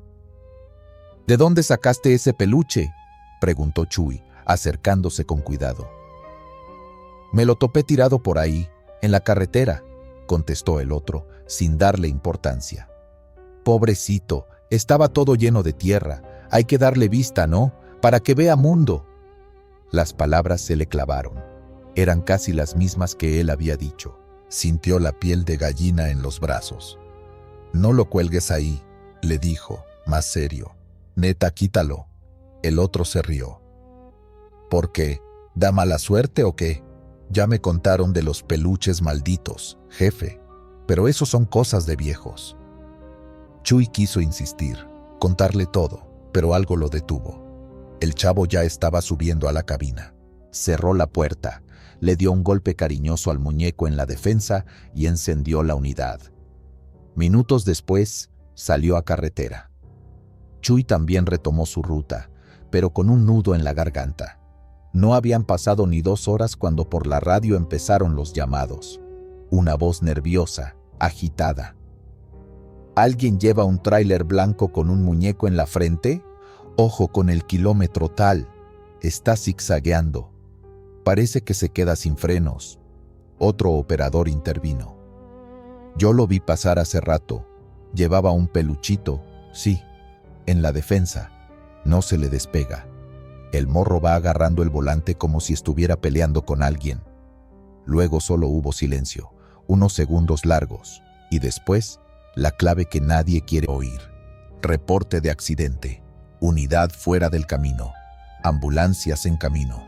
¿De dónde sacaste ese peluche?, preguntó Chuy, acercándose con cuidado. Me lo topé tirado por ahí, en la carretera, contestó el otro, sin darle importancia. Pobrecito, estaba todo lleno de tierra. Hay que darle vista, ¿no? Para que vea mundo. Las palabras se le clavaron. Eran casi las mismas que él había dicho. Sintió la piel de gallina en los brazos. No lo cuelgues ahí, le dijo, más serio. Neta, quítalo. El otro se rió. ¿Por qué? ¿Da mala suerte o qué? Ya me contaron de los peluches malditos, jefe. Pero eso son cosas de viejos. Chuy quiso insistir, contarle todo, pero algo lo detuvo. El chavo ya estaba subiendo a la cabina. Cerró la puerta, le dio un golpe cariñoso al muñeco en la defensa y encendió la unidad. Minutos después, salió a carretera. Chuy también retomó su ruta, pero con un nudo en la garganta. No habían pasado ni 2 horas cuando por la radio empezaron los llamados. Una voz nerviosa, agitada. ¿Alguien lleva un tráiler blanco con un muñeco en la frente? Ojo con el kilómetro tal. Está zigzagueando. Parece que se queda sin frenos. Otro operador intervino. Yo lo vi pasar hace rato. Llevaba un peluchito, sí, en la defensa. No se le despega. El morro va agarrando el volante como si estuviera peleando con alguien. Luego solo hubo silencio, unos segundos largos, y después, la clave que nadie quiere oír. Reporte de accidente. Unidad fuera del camino. Ambulancias en camino.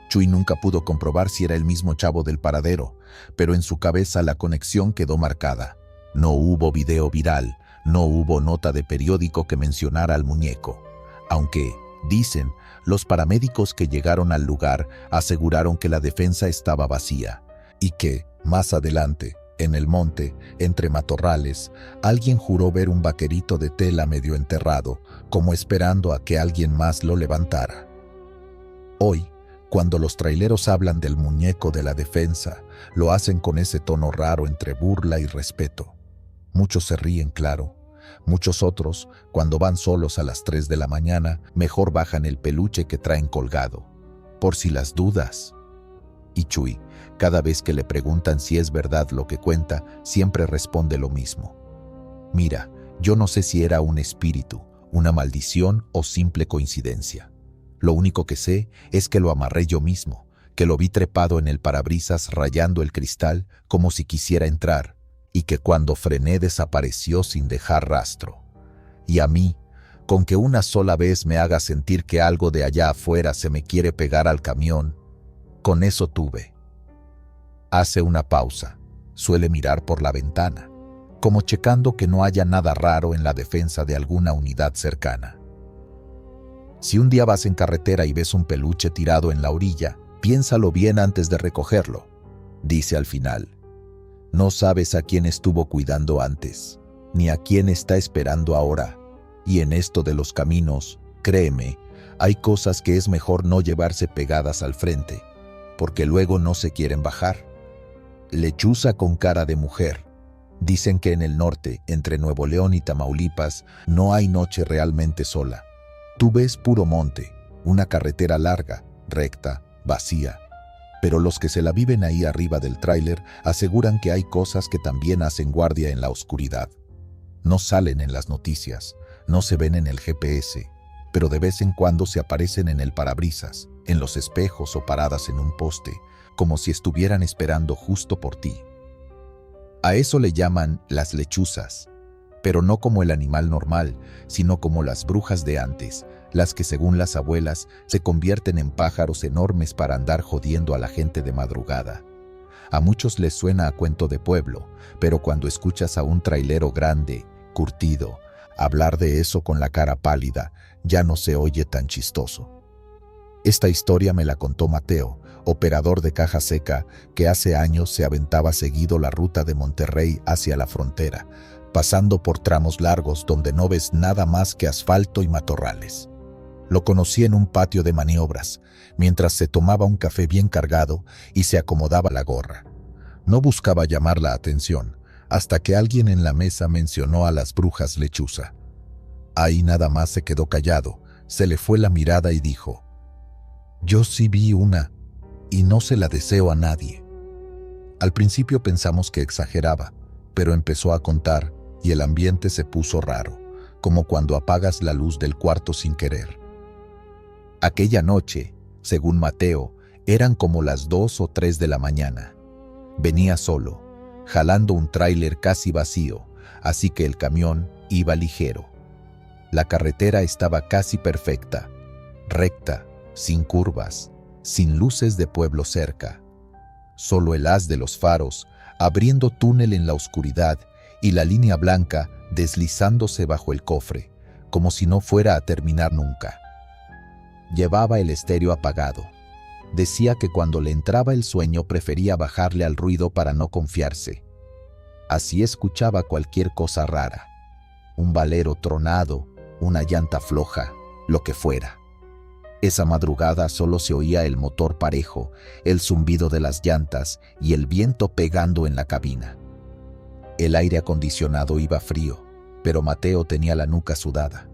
Chuy nunca pudo comprobar si era el mismo chavo del paradero, pero en su cabeza la conexión quedó marcada. No hubo video viral, no hubo nota de periódico que mencionara al muñeco. Aunque, dicen, los paramédicos que llegaron al lugar aseguraron que la defensa estaba vacía y que, más adelante, en el monte, entre matorrales, alguien juró ver un vaquerito de tela medio enterrado, como esperando a que alguien más lo levantara. Hoy, cuando los traileros hablan del muñeco de la defensa, lo hacen con ese tono raro entre burla y respeto. Muchos se ríen, claro, Muchos otros, cuando van solos a las 3 de la mañana, mejor bajan el peluche que traen colgado, por si las dudas. Y Chuy, cada vez que le preguntan si es verdad lo que cuenta, siempre responde lo mismo. Mira, yo no sé si era un espíritu, una maldición o simple coincidencia. Lo único que sé es que lo amarré yo mismo, que lo vi trepado en el parabrisas rayando el cristal como si quisiera entrar, y que cuando frené desapareció sin dejar rastro. Y a mí, con que una sola vez me haga sentir que algo de allá afuera se me quiere pegar al camión, con eso tuve. Hace una pausa, suele mirar por la ventana, como checando que no haya nada raro en la defensa de alguna unidad cercana. Si un día vas en carretera y ves un peluche tirado en la orilla, piénsalo bien antes de recogerlo, dice al final. No sabes a quién estuvo cuidando antes, ni a quién está esperando ahora. Y en esto de los caminos, créeme, hay cosas que es mejor no llevarse pegadas al frente, porque luego no se quieren bajar. Lechuza con cara de mujer. Dicen que en el norte, entre Nuevo León y Tamaulipas, no hay noche realmente sola. Tú ves puro monte, una carretera larga, recta, vacía. Pero los que se la viven ahí arriba del tráiler aseguran que hay cosas que también hacen guardia en la oscuridad. No salen en las noticias, no se ven en el GPS, pero de vez en cuando se aparecen en el parabrisas, en los espejos o paradas en un poste, como si estuvieran esperando justo por ti. A eso le llaman las lechuzas, pero no como el animal normal, sino como las brujas de antes, las que según las abuelas se convierten en pájaros enormes para andar jodiendo a la gente de madrugada. A muchos les suena a cuento de pueblo, pero cuando escuchas a un trailero grande, curtido, hablar de eso con la cara pálida, ya no se oye tan chistoso. Esta historia me la contó Mateo, operador de caja seca, que hace años se aventaba seguido la ruta de Monterrey hacia la frontera, pasando por tramos largos donde no ves nada más que asfalto y matorrales. Lo conocí en un patio de maniobras, mientras se tomaba un café bien cargado y se acomodaba la gorra. No buscaba llamar la atención, hasta que alguien en la mesa mencionó a las brujas lechuza. Ahí nada más se quedó callado, se le fue la mirada y dijo: «Yo sí vi una, y no se la deseo a nadie». Al principio pensamos que exageraba, pero empezó a contar y el ambiente se puso raro, como cuando apagas la luz del cuarto sin querer. Aquella noche, según Mateo, eran como las 2 o 3 de la mañana. Venía solo, jalando un tráiler casi vacío, así que el camión iba ligero. La carretera estaba casi perfecta, recta, sin curvas, sin luces de pueblo cerca. Solo el haz de los faros, abriendo túnel en la oscuridad, y la línea blanca deslizándose bajo el cofre, como si no fuera a terminar nunca. Llevaba el estéreo apagado. Decía que cuando le entraba el sueño prefería bajarle al ruido para no confiarse. Así escuchaba cualquier cosa rara. Un valero tronado, una llanta floja, lo que fuera. Esa madrugada solo se oía el motor parejo, el zumbido de las llantas y el viento pegando en la cabina. El aire acondicionado iba frío, pero Mateo tenía la nuca sudada.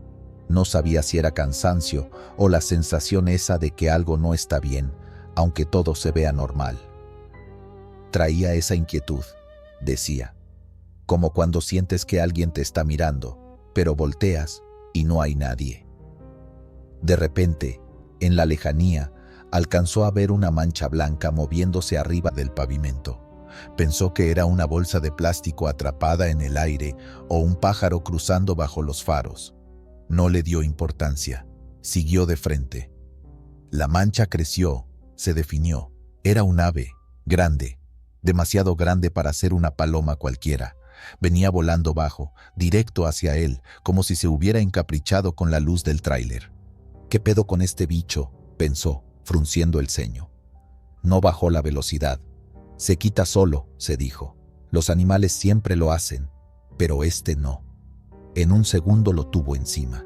No sabía si era cansancio o la sensación esa de que algo no está bien, aunque todo se vea normal. Traía esa inquietud, decía, como cuando sientes que alguien te está mirando, pero volteas y no hay nadie. De repente, en la lejanía, alcanzó a ver una mancha blanca moviéndose arriba del pavimento. Pensó que era una bolsa de plástico atrapada en el aire o un pájaro cruzando bajo los faros. No le dio importancia. Siguió de frente. La mancha creció, se definió. Era un ave, grande, demasiado grande para ser una paloma cualquiera. Venía volando bajo, directo hacia él, como si se hubiera encaprichado con la luz del tráiler. «¿Qué pedo con este bicho?», pensó, frunciendo el ceño. No bajó la velocidad. «Se quita solo», se dijo. «Los animales siempre lo hacen, pero este no». En un segundo lo tuvo encima.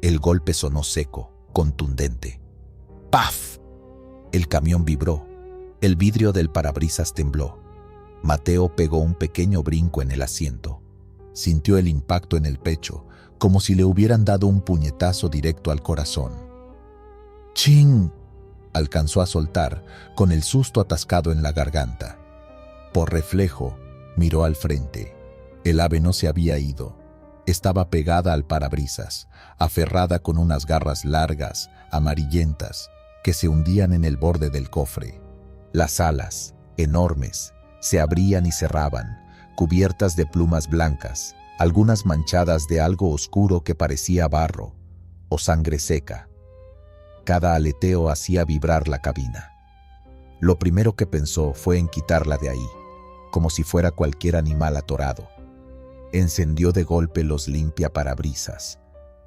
El golpe sonó seco, contundente. ¡Paf! El camión vibró. El vidrio del parabrisas tembló. Mateo pegó un pequeño brinco en el asiento. Sintió el impacto en el pecho, como si le hubieran dado un puñetazo directo al corazón. ¡Chin! Alcanzó a soltar, con el susto atascado en la garganta. Por reflejo, miró al frente. El ave no se había ido. Estaba pegada al parabrisas, aferrada con unas garras largas, amarillentas, que se hundían en el borde del cofre. Las alas, enormes, se abrían y cerraban, cubiertas de plumas blancas, algunas manchadas de algo oscuro que parecía barro o sangre seca. Cada aleteo hacía vibrar la cabina. Lo primero que pensó fue en quitarla de ahí, como si fuera cualquier animal atorado. Encendió de golpe los limpiaparabrisas,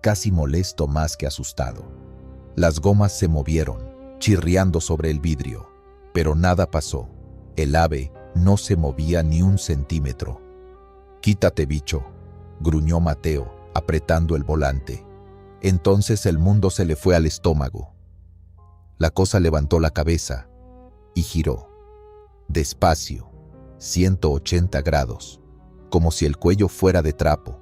casi molesto más que asustado. Las gomas se movieron, chirriando sobre el vidrio, pero nada pasó. El ave no se movía ni un centímetro. «Quítate, bicho», gruñó Mateo, apretando el volante. Entonces el mundo se le fue al estómago. La cosa levantó la cabeza y giró. Despacio, 180 grados, como si el cuello fuera de trapo.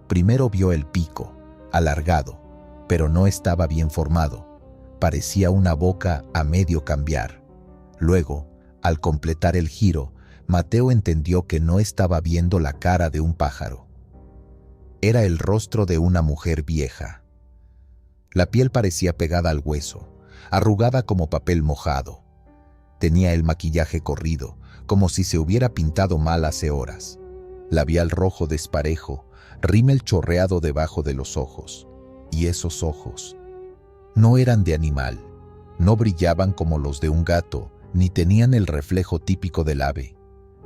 Primero vio el pico, alargado, pero no estaba bien formado. Parecía una boca a medio cambiar. Luego, al completar el giro, Mateo entendió que no estaba viendo la cara de un pájaro. Era el rostro de una mujer vieja. La piel parecía pegada al hueso, arrugada como papel mojado. Tenía el maquillaje corrido, como si se hubiera pintado mal hace horas. Labial rojo desparejo, rímel chorreado debajo de los ojos. Y esos ojos no eran de animal, no brillaban como los de un gato, ni tenían el reflejo típico del ave.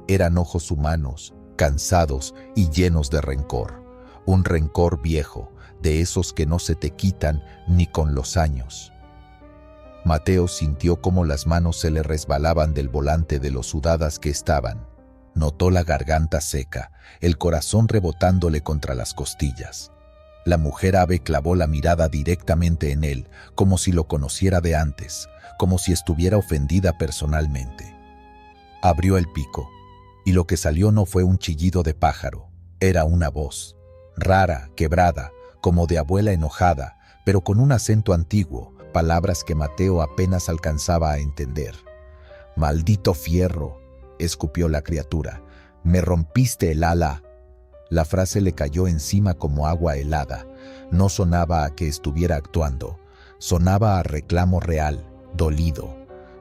Eran ojos humanos, cansados y llenos de rencor. Un rencor viejo, de esos que no se te quitan ni con los años. Mateo sintió cómo las manos se le resbalaban del volante de lo sudadas que estaban. Notó la garganta seca, el corazón rebotándole contra las costillas. La mujer ave clavó la mirada directamente en él, como si lo conociera de antes, como si estuviera ofendida personalmente. Abrió el pico, y lo que salió no fue un chillido de pájaro, era una voz, rara, quebrada, como de abuela enojada, pero con un acento antiguo, palabras que Mateo apenas alcanzaba a entender. «Maldito fierro», escupió la criatura, «me rompiste el ala». La frase le cayó encima como agua helada. No sonaba a que estuviera actuando, sonaba a reclamo real, dolido,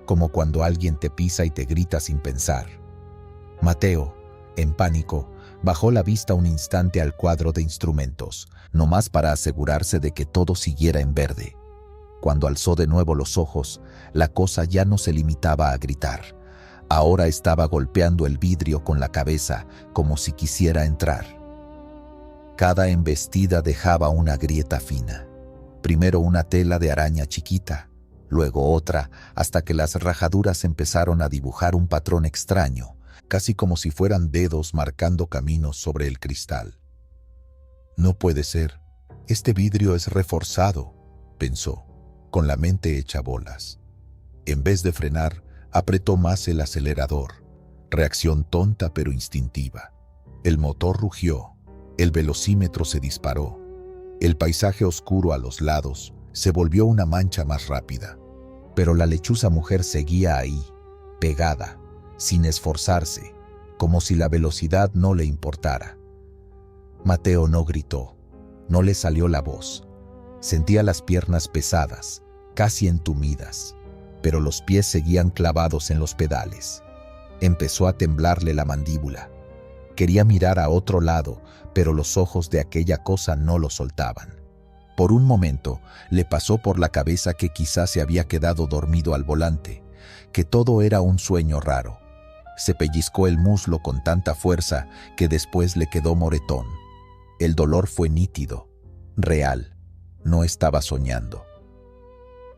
como cuando alguien te pisa y te grita sin pensar. Mateo, en pánico, bajó la vista un instante al cuadro de instrumentos, nomás para asegurarse de que todo siguiera en verde. Cuando alzó de nuevo los ojos, la cosa ya no se limitaba a gritar. Ahora estaba golpeando el vidrio con la cabeza, como si quisiera entrar. Cada embestida dejaba una grieta fina. Primero una tela de araña chiquita, luego otra, hasta que las rajaduras empezaron a dibujar un patrón extraño, casi como si fueran dedos marcando caminos sobre el cristal. «No puede ser. Este vidrio es reforzado», pensó, con la mente hecha bolas. En vez de frenar, apretó más el acelerador. Reacción tonta pero instintiva. El motor rugió. El velocímetro se disparó. El paisaje oscuro a los lados se volvió una mancha más rápida. Pero la lechuza mujer seguía ahí, pegada, sin esforzarse, como si la velocidad no le importara. Mateo no gritó, no le salió la voz. Sentía las piernas pesadas, casi entumidas, pero los pies seguían clavados en los pedales. Empezó a temblarle la mandíbula. Quería mirar a otro lado, pero los ojos de aquella cosa no lo soltaban. Por un momento le pasó por la cabeza que quizás se había quedado dormido al volante, que todo era un sueño raro. Se pellizcó el muslo con tanta fuerza que después le quedó moretón. El dolor fue nítido, real, no estaba soñando.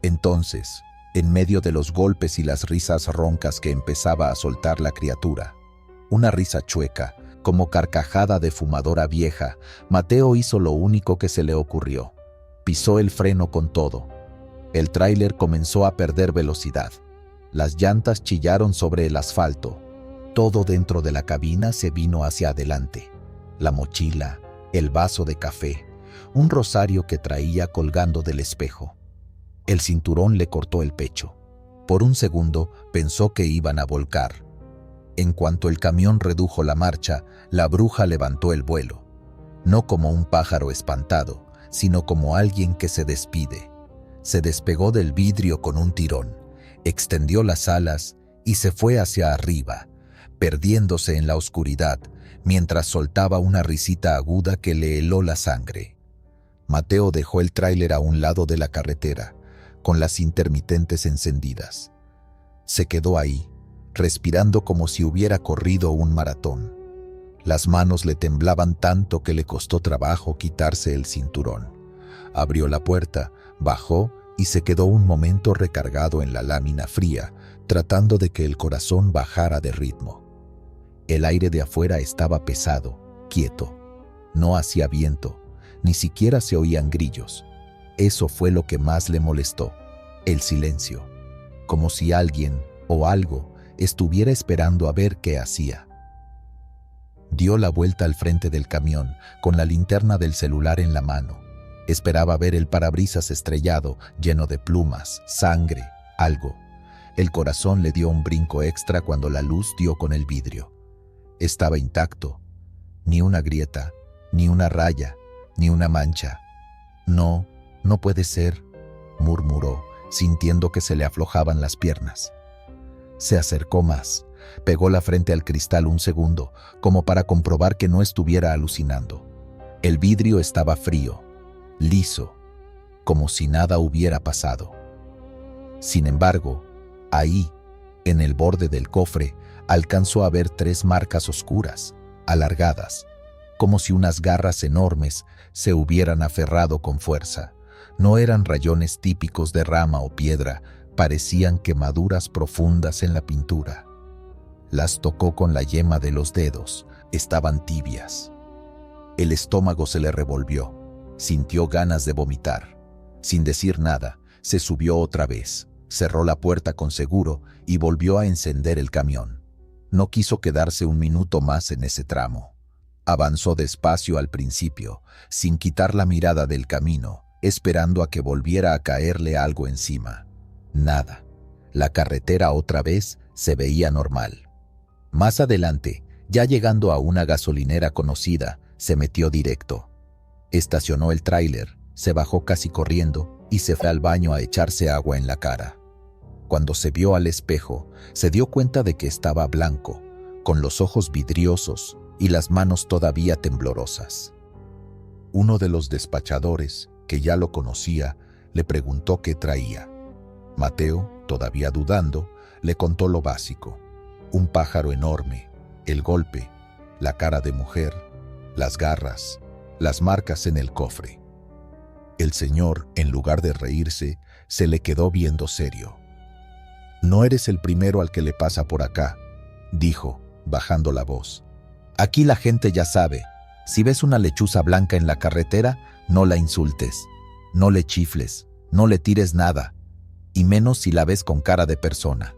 Entonces, en medio de los golpes y las risas roncas que empezaba a soltar la criatura, una risa chueca, como carcajada de fumadora vieja, Mateo hizo lo único que se le ocurrió. Pisó el freno con todo. El tráiler comenzó a perder velocidad. Las llantas chillaron sobre el asfalto. Todo dentro de la cabina se vino hacia adelante. la mochila, el vaso de café, un rosario que traía colgando del espejo. El cinturón le cortó el pecho. Por un segundo pensó que iban a volcar. En cuanto el camión redujo la marcha, la bruja levantó el vuelo, no como un pájaro espantado, sino como alguien que se despide. Se despegó del vidrio con un tirón, extendió las alas y se fue hacia arriba, perdiéndose en la oscuridad, mientras soltaba una risita aguda que le heló la sangre. Mateo dejó el tráiler a un lado de la carretera, con las intermitentes encendidas. Se quedó ahí, respirando como si hubiera corrido un maratón. Las manos le temblaban tanto que le costó trabajo quitarse el cinturón. Abrió la puerta, bajó y se quedó un momento recargado en la lámina fría, tratando de que el corazón bajara de ritmo. El aire de afuera estaba pesado, quieto. No hacía viento, ni siquiera se oían grillos. Eso fue lo que más le molestó, el silencio, como si alguien o algo estuviera esperando a ver qué hacía. Dio la vuelta al frente del camión, con la linterna del celular en la mano. Esperaba ver el parabrisas estrellado, lleno de plumas, sangre, algo. El corazón le dio un brinco extra cuando la luz dio con el vidrio. Estaba intacto. Ni una grieta, ni una raya, ni una mancha. No, no puede ser, murmuró, sintiendo que se le aflojaban las piernas. Se acercó más, pegó la frente al cristal un segundo, como para comprobar que no estuviera alucinando. El vidrio estaba frío, liso, como si nada hubiera pasado. Sin embargo, ahí, en el borde del cofre, alcanzó a ver 3 marcas oscuras, alargadas, como si unas garras enormes se hubieran aferrado con fuerza. No eran rayones típicos de rama o piedra, parecían quemaduras profundas en la pintura. Las tocó con la yema de los dedos, estaban tibias. El estómago se le revolvió, sintió ganas de vomitar. Sin decir nada, se subió otra vez, cerró la puerta con seguro y volvió a encender el camión. No quiso quedarse un minuto más en ese tramo. Avanzó despacio al principio, sin quitar la mirada del camino, esperando a que volviera a caerle algo encima. Nada. La carretera otra vez se veía normal. Más adelante, ya llegando a una gasolinera conocida, se metió directo. Estacionó el tráiler, se bajó casi corriendo y se fue al baño a echarse agua en la cara. Cuando se vio al espejo, se dio cuenta de que estaba blanco, con los ojos vidriosos y las manos todavía temblorosas. Uno de los despachadores, que ya lo conocía, le preguntó qué traía. Mateo, todavía dudando, le contó lo básico: un pájaro enorme, el golpe, la cara de mujer, las garras, las marcas en el cofre. El señor, en lugar de reírse, se le quedó viendo serio. «No eres el primero al que le pasa por acá», dijo, bajando la voz. «Aquí la gente ya sabe. Si ves una lechuza blanca en la carretera, no la insultes, no le chifles, no le tires nada, y menos si la ves con cara de persona.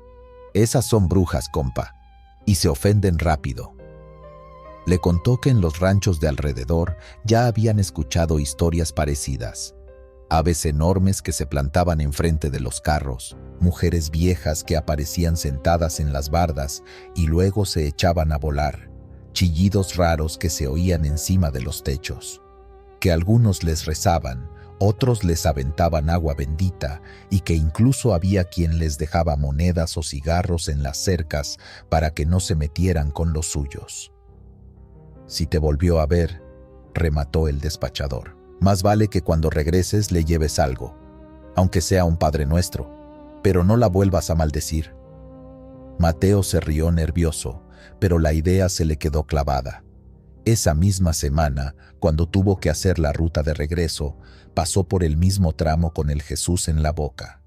Esas son brujas, compa, y se ofenden rápido». Le contó que en los ranchos de alrededor ya habían escuchado historias parecidas. Aves enormes que se plantaban enfrente de los carros, mujeres viejas que aparecían sentadas en las bardas y luego se echaban a volar, chillidos raros que se oían encima de los techos. Que algunos les rezaban, otros les aventaban agua bendita y que incluso había quien les dejaba monedas o cigarros en las cercas para que no se metieran con los suyos. «Si te volvió a ver», remató el despachador, «más vale que cuando regreses le lleves algo, aunque sea un Padre Nuestro, pero no la vuelvas a maldecir». Mateo se rió nervioso, pero la idea se le quedó clavada. Esa misma semana, cuando tuvo que hacer la ruta de regreso, pasó por el mismo tramo con el Jesús en la boca.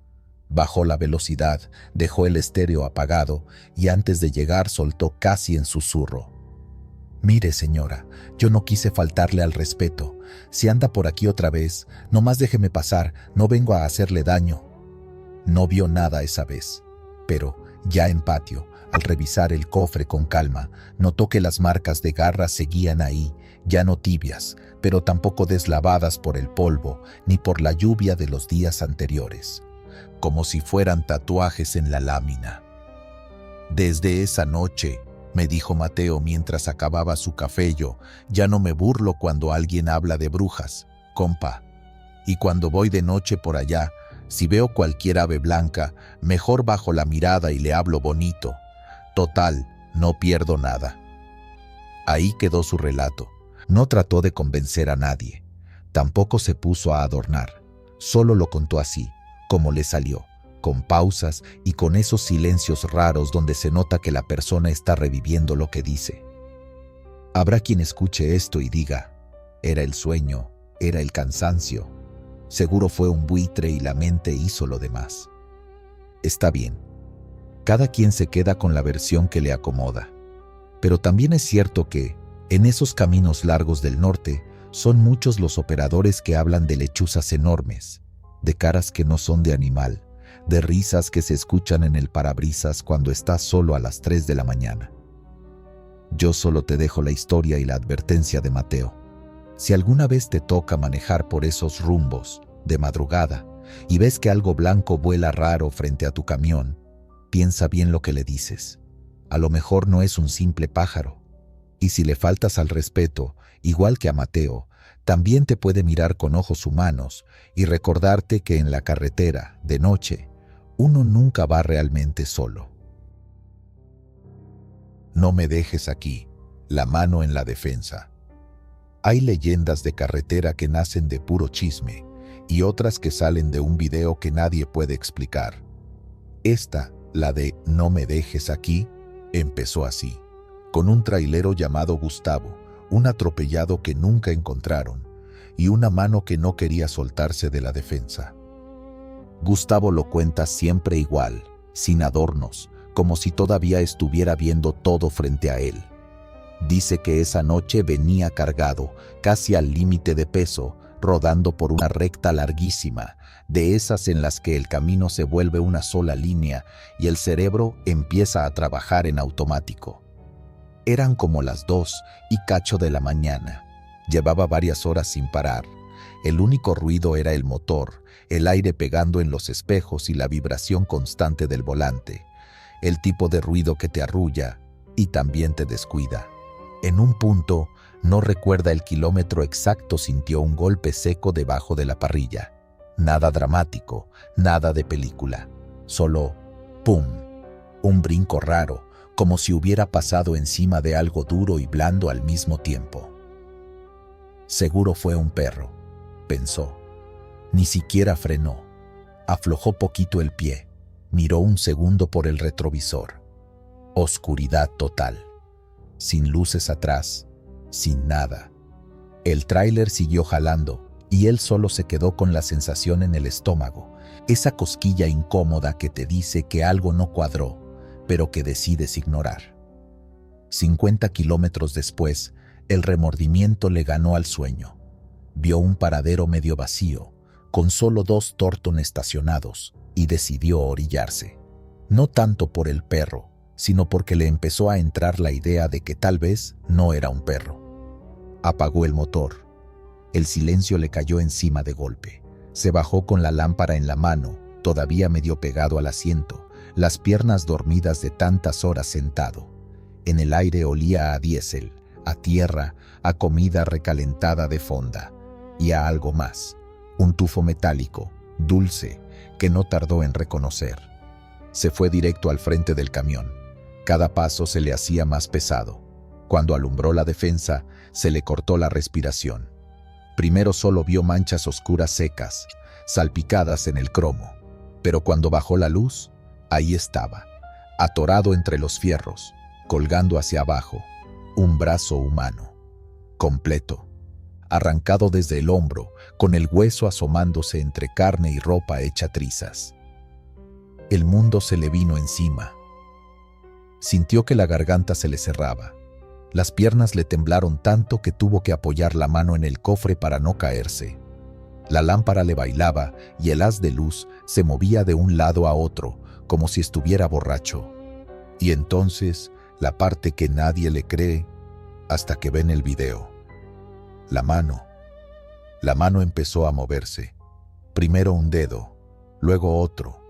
Bajó la velocidad, dejó el estéreo apagado y antes de llegar soltó casi en susurro: «Mire, señora, yo no quise faltarle al respeto. Si anda por aquí otra vez, nomás déjeme pasar, no vengo a hacerle daño». No vio nada esa vez, pero, ya en patio, Al revisar el cofre con calma, notó que las marcas de garras seguían ahí, ya no tibias, pero tampoco deslavadas por el polvo ni por la lluvia de los días anteriores, como si fueran tatuajes en la lámina. Desde esa noche, me dijo Mateo mientras acababa su café, yo ya no me burlo cuando alguien habla de brujas, compa. Y cuando voy de noche por allá, si veo cualquier ave blanca, mejor bajo la mirada y le hablo bonito. Total, no pierdo nada. Ahí quedó su relato. No trató de convencer a nadie. Tampoco se puso a adornar. Solo lo contó así, como le salió, con pausas y con esos silencios raros donde se nota que la persona está reviviendo lo que dice. Habrá quien escuche esto y diga, era el sueño, era el cansancio. Seguro fue un buitre y la mente hizo lo demás. Está bien. Cada quien se queda con la versión que le acomoda. Pero también es cierto que, en esos caminos largos del norte, son muchos los operadores que hablan de lechuzas enormes, de caras que no son de animal, de risas que se escuchan en el parabrisas cuando estás solo a las 3 de la mañana. Yo solo te dejo la historia y la advertencia de Mateo. Si alguna vez te toca manejar por esos rumbos, de madrugada, y ves que algo blanco vuela raro frente a tu camión, piensa bien lo que le dices. A lo mejor no es un simple pájaro. Y si le faltas al respeto, igual que a Mateo, también te puede mirar con ojos humanos y recordarte que en la carretera, de noche, uno nunca va realmente solo. No me dejes aquí, la mano en la defensa. Hay leyendas de carretera que nacen de puro chisme y otras que salen de un video que nadie puede explicar. Esta, la de No me dejes aquí, empezó así, con un trailero llamado Gustavo, un atropellado que nunca encontraron y una mano que no quería soltarse de la defensa. Gustavo lo cuenta siempre igual, sin adornos, como si todavía estuviera viendo todo frente a él. Dice que esa noche venía cargado, casi al límite de peso, rodando por una recta larguísima, de esas en las que el camino se vuelve una sola línea y el cerebro empieza a trabajar en automático. Eran como las 2 y cacho de la mañana. Llevaba varias horas sin parar. El único ruido era el motor, el aire pegando en los espejos y la vibración constante del volante. El tipo de ruido que te arrulla y también te descuida. En un punto, no recuerda el kilómetro exacto, sintió un golpe seco debajo de la parrilla. Nada dramático, nada de película. Solo ¡pum! Un brinco raro, como si hubiera pasado encima de algo duro y blando al mismo tiempo. Seguro fue un perro, pensó. Ni siquiera frenó. Aflojó poquito el pie. Miró un segundo por el retrovisor. Oscuridad total. Sin luces atrás, sin nada. El tráiler siguió jalando y él solo se quedó con la sensación en el estómago, esa cosquilla incómoda que te dice que algo no cuadró, pero que decides ignorar. 50 kilómetros después, el remordimiento le ganó al sueño. Vio un paradero medio vacío, con solo 2 Torton estacionados, y decidió orillarse. No tanto por el perro, sino porque le empezó a entrar la idea de que tal vez no era un perro. Apagó el motor. El silencio le cayó encima de golpe. Se bajó con la lámpara en la mano, todavía medio pegado al asiento, las piernas dormidas de tantas horas sentado. En el aire olía a diésel, a tierra, a comida recalentada de fonda y a algo más, un tufo metálico, dulce, que no tardó en reconocer. Se fue directo al frente del camión. Cada paso se le hacía más pesado. Cuando alumbró la defensa, se le cortó la respiración. Primero solo vio manchas oscuras secas, salpicadas en el cromo, pero cuando bajó la luz, ahí estaba, atorado entre los fierros, colgando hacia abajo, un brazo humano, completo, arrancado desde el hombro, con el hueso asomándose entre carne y ropa hecha trizas. El mundo se le vino encima. Sintió que la garganta se le cerraba. Las piernas le temblaron tanto que tuvo que apoyar la mano en el cofre para no caerse. La lámpara le bailaba y el haz de luz se movía de un lado a otro, como si estuviera borracho. Y entonces, la parte que nadie le cree hasta que ven el video. La mano empezó a moverse. Primero un dedo, luego otro,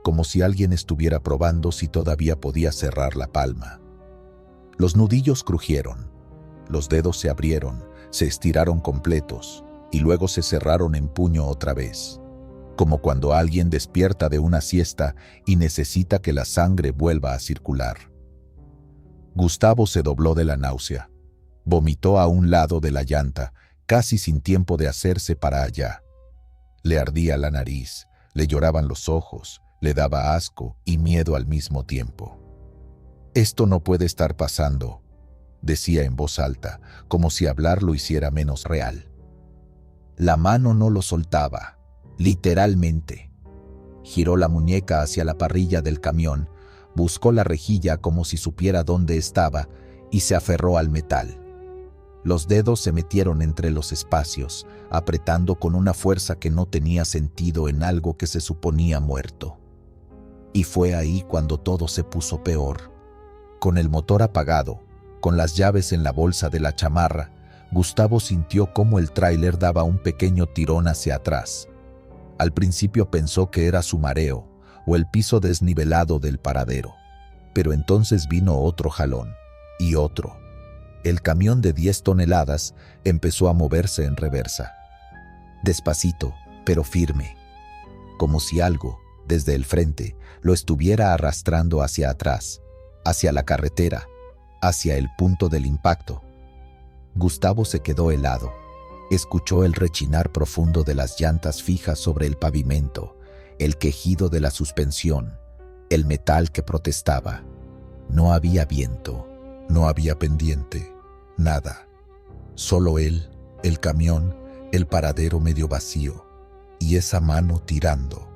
como si alguien estuviera probando si todavía podía cerrar la palma. Los nudillos crujieron, los dedos se abrieron, se estiraron completos y luego se cerraron en puño otra vez, como cuando alguien despierta de una siesta y necesita que la sangre vuelva a circular. Gustavo se dobló de la náusea. Vomitó a un lado de la llanta, casi sin tiempo de hacerse para allá. Le ardía la nariz, le lloraban los ojos, le daba asco y miedo al mismo tiempo. «Esto no puede estar pasando», decía en voz alta, como si hablar lo hiciera menos real. La mano no lo soltaba, literalmente. Giró la muñeca hacia la parrilla del camión, buscó la rejilla como si supiera dónde estaba y se aferró al metal. Los dedos se metieron entre los espacios, apretando con una fuerza que no tenía sentido en algo que se suponía muerto. Y fue ahí cuando todo se puso peor. Con el motor apagado, con las llaves en la bolsa de la chamarra, Gustavo sintió cómo el tráiler daba un pequeño tirón hacia atrás. Al principio pensó que era su mareo o el piso desnivelado del paradero, pero entonces vino otro jalón y otro. El camión de 10 toneladas empezó a moverse en reversa. Despacito, pero firme, como si algo, desde el frente, lo estuviera arrastrando hacia atrás, hacia la carretera, hacia el punto del impacto. Gustavo se quedó helado. Escuchó el rechinar profundo de las llantas fijas sobre el pavimento, el quejido de la suspensión, el metal que protestaba. No había viento, no había pendiente, nada. Solo él, el camión, el paradero medio vacío y esa mano tirando.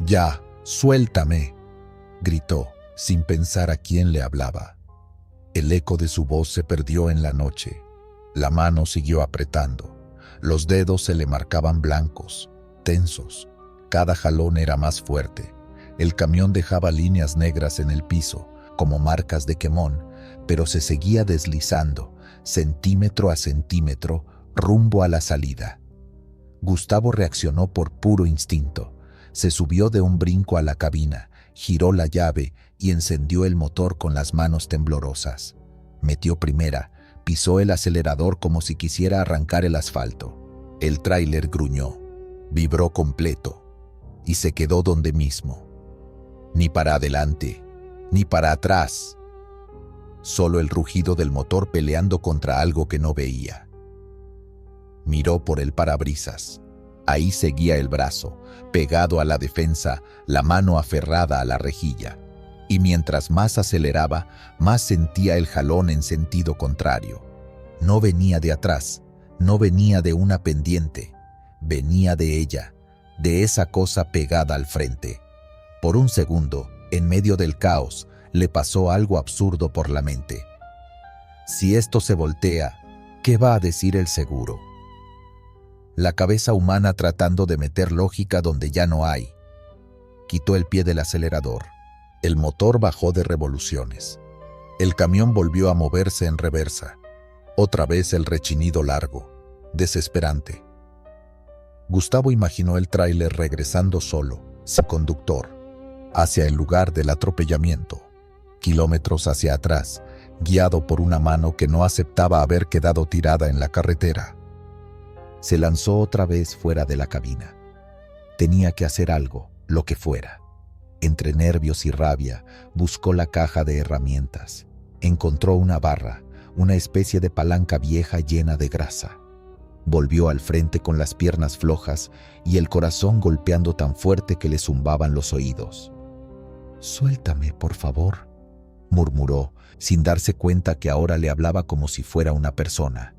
«Ya, suéltame», gritó, sin pensar a quién le hablaba. El eco de su voz se perdió en la noche. La mano siguió apretando. Los dedos se le marcaban blancos, tensos. Cada jalón era más fuerte. El camión dejaba líneas negras en el piso, como marcas de quemón, pero se seguía deslizando, centímetro a centímetro, rumbo a la salida. Gustavo reaccionó por puro instinto. Se subió de un brinco a la cabina, giró la llave y encendió el motor con las manos temblorosas. Metió primera, pisó el acelerador como si quisiera arrancar el asfalto. El tráiler gruñó, vibró completo y se quedó donde mismo. Ni para adelante, ni para atrás. Solo el rugido del motor peleando contra algo que no veía. Miró por el parabrisas. Ahí seguía el brazo, pegado a la defensa, la mano aferrada a la rejilla. Y mientras más aceleraba, más sentía el jalón en sentido contrario. No venía de atrás, no venía de una pendiente, venía de ella, de esa cosa pegada al frente. Por un segundo, en medio del caos, le pasó algo absurdo por la mente. Si esto se voltea, ¿qué va a decir el seguro? La cabeza humana tratando de meter lógica donde ya no hay. Quitó el pie del acelerador. El motor bajó de revoluciones. El camión volvió a moverse en reversa. Otra vez el rechinido largo, desesperante. Gustavo imaginó el tráiler regresando solo, sin conductor, hacia el lugar del atropellamiento, kilómetros hacia atrás, guiado por una mano que no aceptaba haber quedado tirada en la carretera. Se lanzó otra vez fuera de la cabina. Tenía que hacer algo, lo que fuera. Entre nervios y rabia, buscó la caja de herramientas. Encontró una barra, una especie de palanca vieja llena de grasa. Volvió al frente con las piernas flojas y el corazón golpeando tan fuerte que le zumbaban los oídos. «Suéltame, por favor», murmuró, sin darse cuenta que ahora le hablaba como si fuera una persona.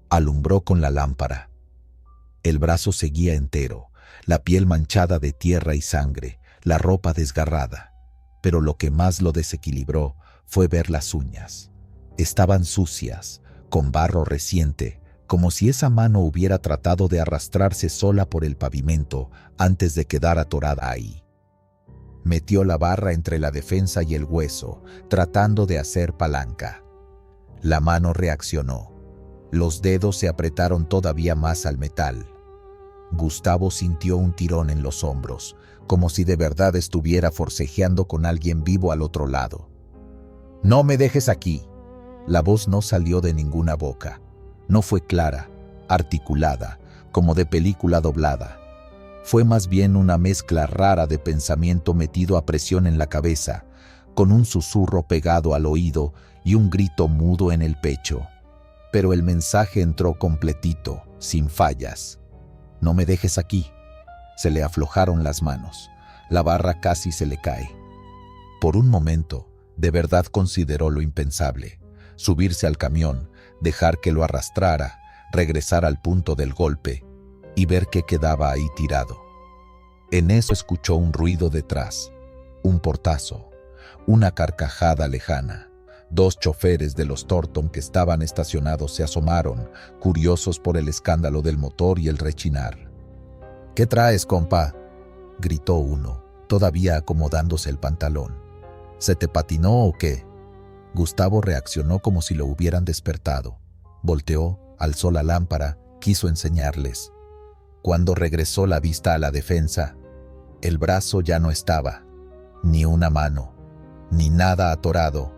Alumbró con la lámpara. El brazo seguía entero, la piel manchada de tierra y sangre, la ropa desgarrada. Pero lo que más lo desequilibró fue ver las uñas. Estaban sucias, con barro reciente, como si esa mano hubiera tratado de arrastrarse sola por el pavimento antes de quedar atorada ahí. Metió la barra entre la defensa y el hueso, tratando de hacer palanca. La mano reaccionó. Los dedos se apretaron todavía más al metal. Gustavo sintió un tirón en los hombros, como si de verdad estuviera forcejeando con alguien vivo al otro lado. «¡No me dejes aquí!». La voz no salió de ninguna boca. No fue clara, articulada, como de película doblada. Fue más bien una mezcla rara de pensamiento metido a presión en la cabeza, con un susurro pegado al oído y un grito mudo en el pecho. Pero el mensaje entró completito, sin fallas. «No me dejes aquí». Se le aflojaron las manos. La barra casi se le cae. Por un momento, de verdad consideró lo impensable. Subirse al camión, dejar que lo arrastrara, regresar al punto del golpe y ver qué quedaba ahí tirado. En eso escuchó un ruido detrás, un portazo, una carcajada lejana. 2 choferes de los Thornton que estaban estacionados se asomaron, curiosos por el escándalo del motor y el rechinar. «¿Qué traes, compa?», gritó uno, todavía acomodándose el pantalón. «¿Se te patinó o qué?». Gustavo reaccionó como si lo hubieran despertado. Volteó, alzó la lámpara, quiso enseñarles. Cuando regresó la vista a la defensa, el brazo ya no estaba, ni una mano, ni nada atorado.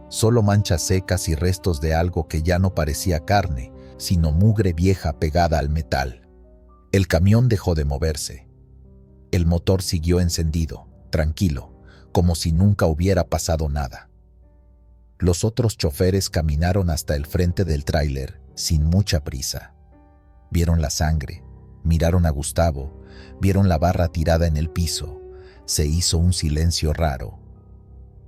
Solo manchas secas y restos de algo que ya no parecía carne, sino mugre vieja pegada al metal. El camión dejó de moverse. El motor siguió encendido, tranquilo, como si nunca hubiera pasado nada. Los otros choferes caminaron hasta el frente del tráiler, sin mucha prisa. Vieron la sangre, miraron a Gustavo, vieron la barra tirada en el piso. Se hizo un silencio raro.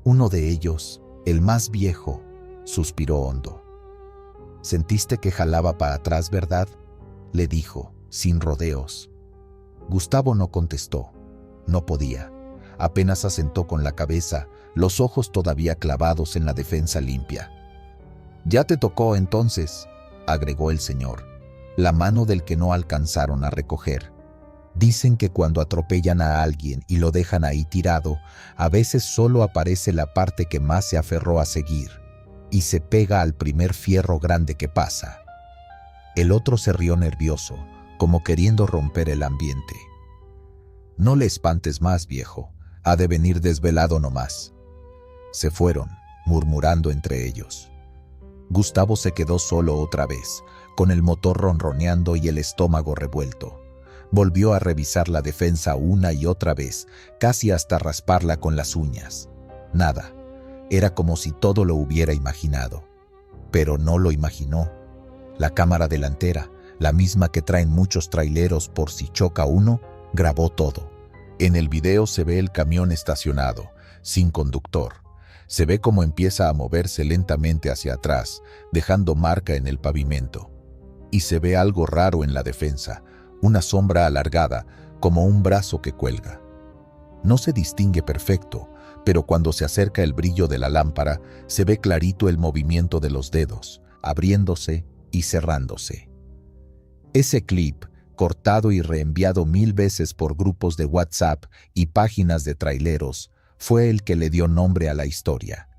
Uno de ellos, el más viejo, suspiró hondo. «Sentiste que jalaba para atrás, ¿verdad?», le dijo, sin rodeos. Gustavo no contestó. No podía. Apenas asentó con la cabeza, los ojos todavía clavados en la defensa limpia. «Ya te tocó entonces», agregó el señor, la mano del que no alcanzaron a recoger. «Dicen que cuando atropellan a alguien y lo dejan ahí tirado, a veces solo aparece la parte que más se aferró a seguir, y se pega al primer fierro grande que pasa». El otro se rió nervioso, como queriendo romper el ambiente. «No le espantes más, viejo, ha de venir desvelado nomás». Se fueron, murmurando entre ellos. Gustavo se quedó solo otra vez, con el motor ronroneando y el estómago revuelto. Volvió a revisar la defensa una y otra vez, casi hasta rasparla con las uñas. Nada. Era como si todo lo hubiera imaginado. Pero no lo imaginó. La cámara delantera, la misma que traen muchos traileros por si choca uno, grabó todo. En el video se ve el camión estacionado, sin conductor. Se ve cómo empieza a moverse lentamente hacia atrás, dejando marca en el pavimento. Y se ve algo raro en la defensa, una sombra alargada, como un brazo que cuelga. No se distingue perfecto, pero cuando se acerca el brillo de la lámpara, se ve clarito el movimiento de los dedos, abriéndose y cerrándose. Ese clip, cortado y reenviado 1000 veces por grupos de WhatsApp y páginas de traileros, fue el que le dio nombre a la historia.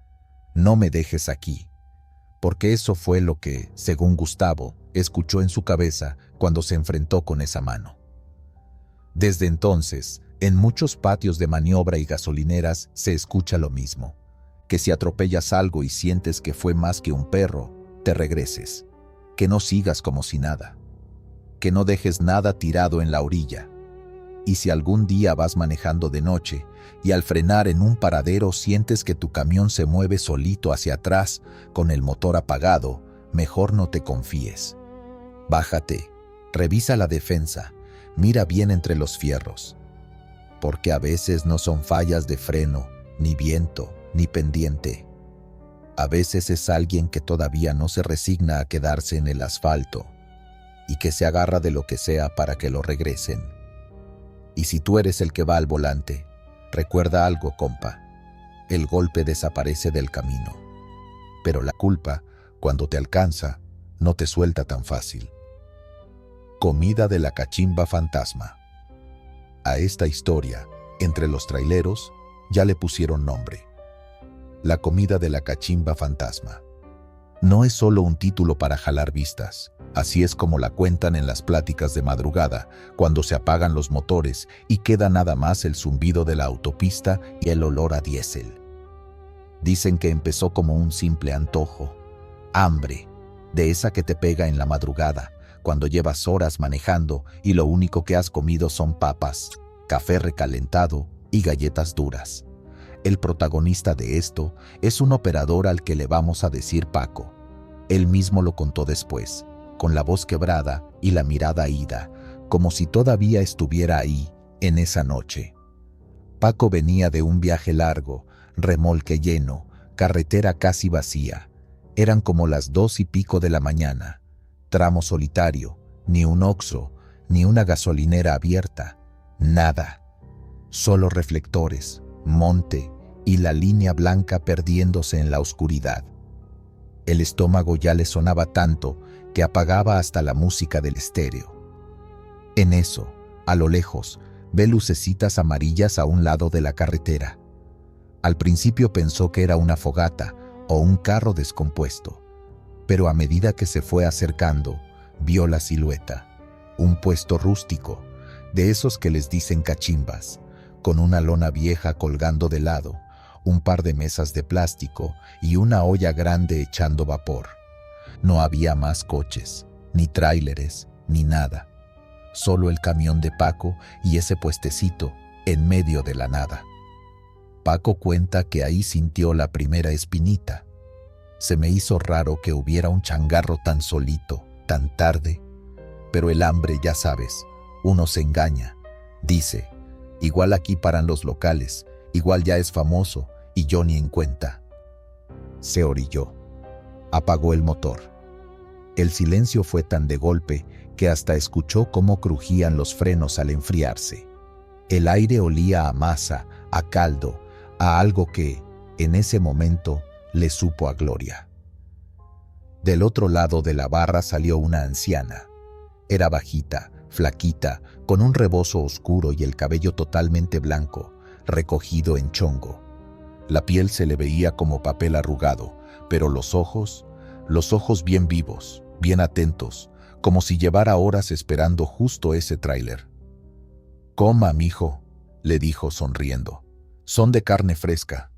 «No me dejes aquí», porque eso fue lo que, según Gustavo, escuchó en su cabeza cuando se enfrentó con esa mano. Desde entonces, en muchos patios de maniobra y gasolineras se escucha lo mismo, que si atropellas algo y sientes que fue más que un perro, te regreses, que no sigas como si nada, que no dejes nada tirado en la orilla. Y si algún día vas manejando de noche y al frenar en un paradero sientes que tu camión se mueve solito hacia atrás con el motor apagado, mejor no te confíes. Bájate, revisa la defensa, mira bien entre los fierros. Porque a veces no son fallas de freno, ni viento, ni pendiente. A veces es alguien que todavía no se resigna a quedarse en el asfalto y que se agarra de lo que sea para que lo regresen. Y si tú eres el que va al volante, recuerda algo, compa. El golpe desaparece del camino. Pero la culpa, cuando te alcanza, no te suelta tan fácil. Comida de la cachimba fantasma. A esta historia Entre los traileros ya le pusieron nombre: la comida de la cachimba fantasma. No es solo un título para jalar vistas, así es como la cuentan en las pláticas de madrugada, cuando se apagan los motores y queda nada más el zumbido de la autopista y el olor a diésel. Dicen que empezó como un simple antojo, hambre, de esa que te pega en la madrugada, cuando llevas horas manejando y lo único que has comido son papas, café recalentado y galletas duras. El protagonista de esto es un operador al que le vamos a decir Paco. Él mismo lo contó después, con la voz quebrada y la mirada ida, como si todavía estuviera ahí, en esa noche. Paco venía de un viaje largo, remolque lleno, carretera casi vacía. Eran como las 2:00 de la mañana. Tramo solitario, ni un Oxxo, ni una gasolinera abierta, nada. Solo reflectores, monte y la línea blanca perdiéndose en la oscuridad. El estómago ya le sonaba tanto que apagaba hasta la música del estéreo. En eso, a lo lejos, ve lucecitas amarillas a un lado de la carretera. Al principio pensó que era una fogata o un carro descompuesto, pero a medida que se fue acercando, vio la silueta, un puesto rústico, de esos que les dicen cachimbas, con una lona vieja colgando de lado, un par de mesas de plástico y una olla grande echando vapor. No había más coches, ni tráileres, ni nada. Solo el camión de Paco y ese puestecito en medio de la nada. Paco cuenta que ahí sintió la primera espinita. Se me hizo raro que hubiera un changarro tan solito, tan tarde. Pero el hambre, ya sabes, uno se engaña. Dice, igual aquí paran los locales, igual ya es famoso y yo ni en cuenta. Se orilló. Apagó el motor. El silencio fue tan de golpe que hasta escuchó cómo crujían los frenos al enfriarse. El aire olía a masa, a caldo, a algo que, en ese momento, le supo a gloria. Del otro lado de la barra salió una anciana. Era bajita, flaquita, con un rebozo oscuro y el cabello totalmente blanco, recogido en chongo. La piel se le veía como papel arrugado, pero los ojos bien vivos, bien atentos, como si llevara horas esperando justo ese tráiler. «Coma, mijo», le dijo sonriendo. «Son de carne fresca».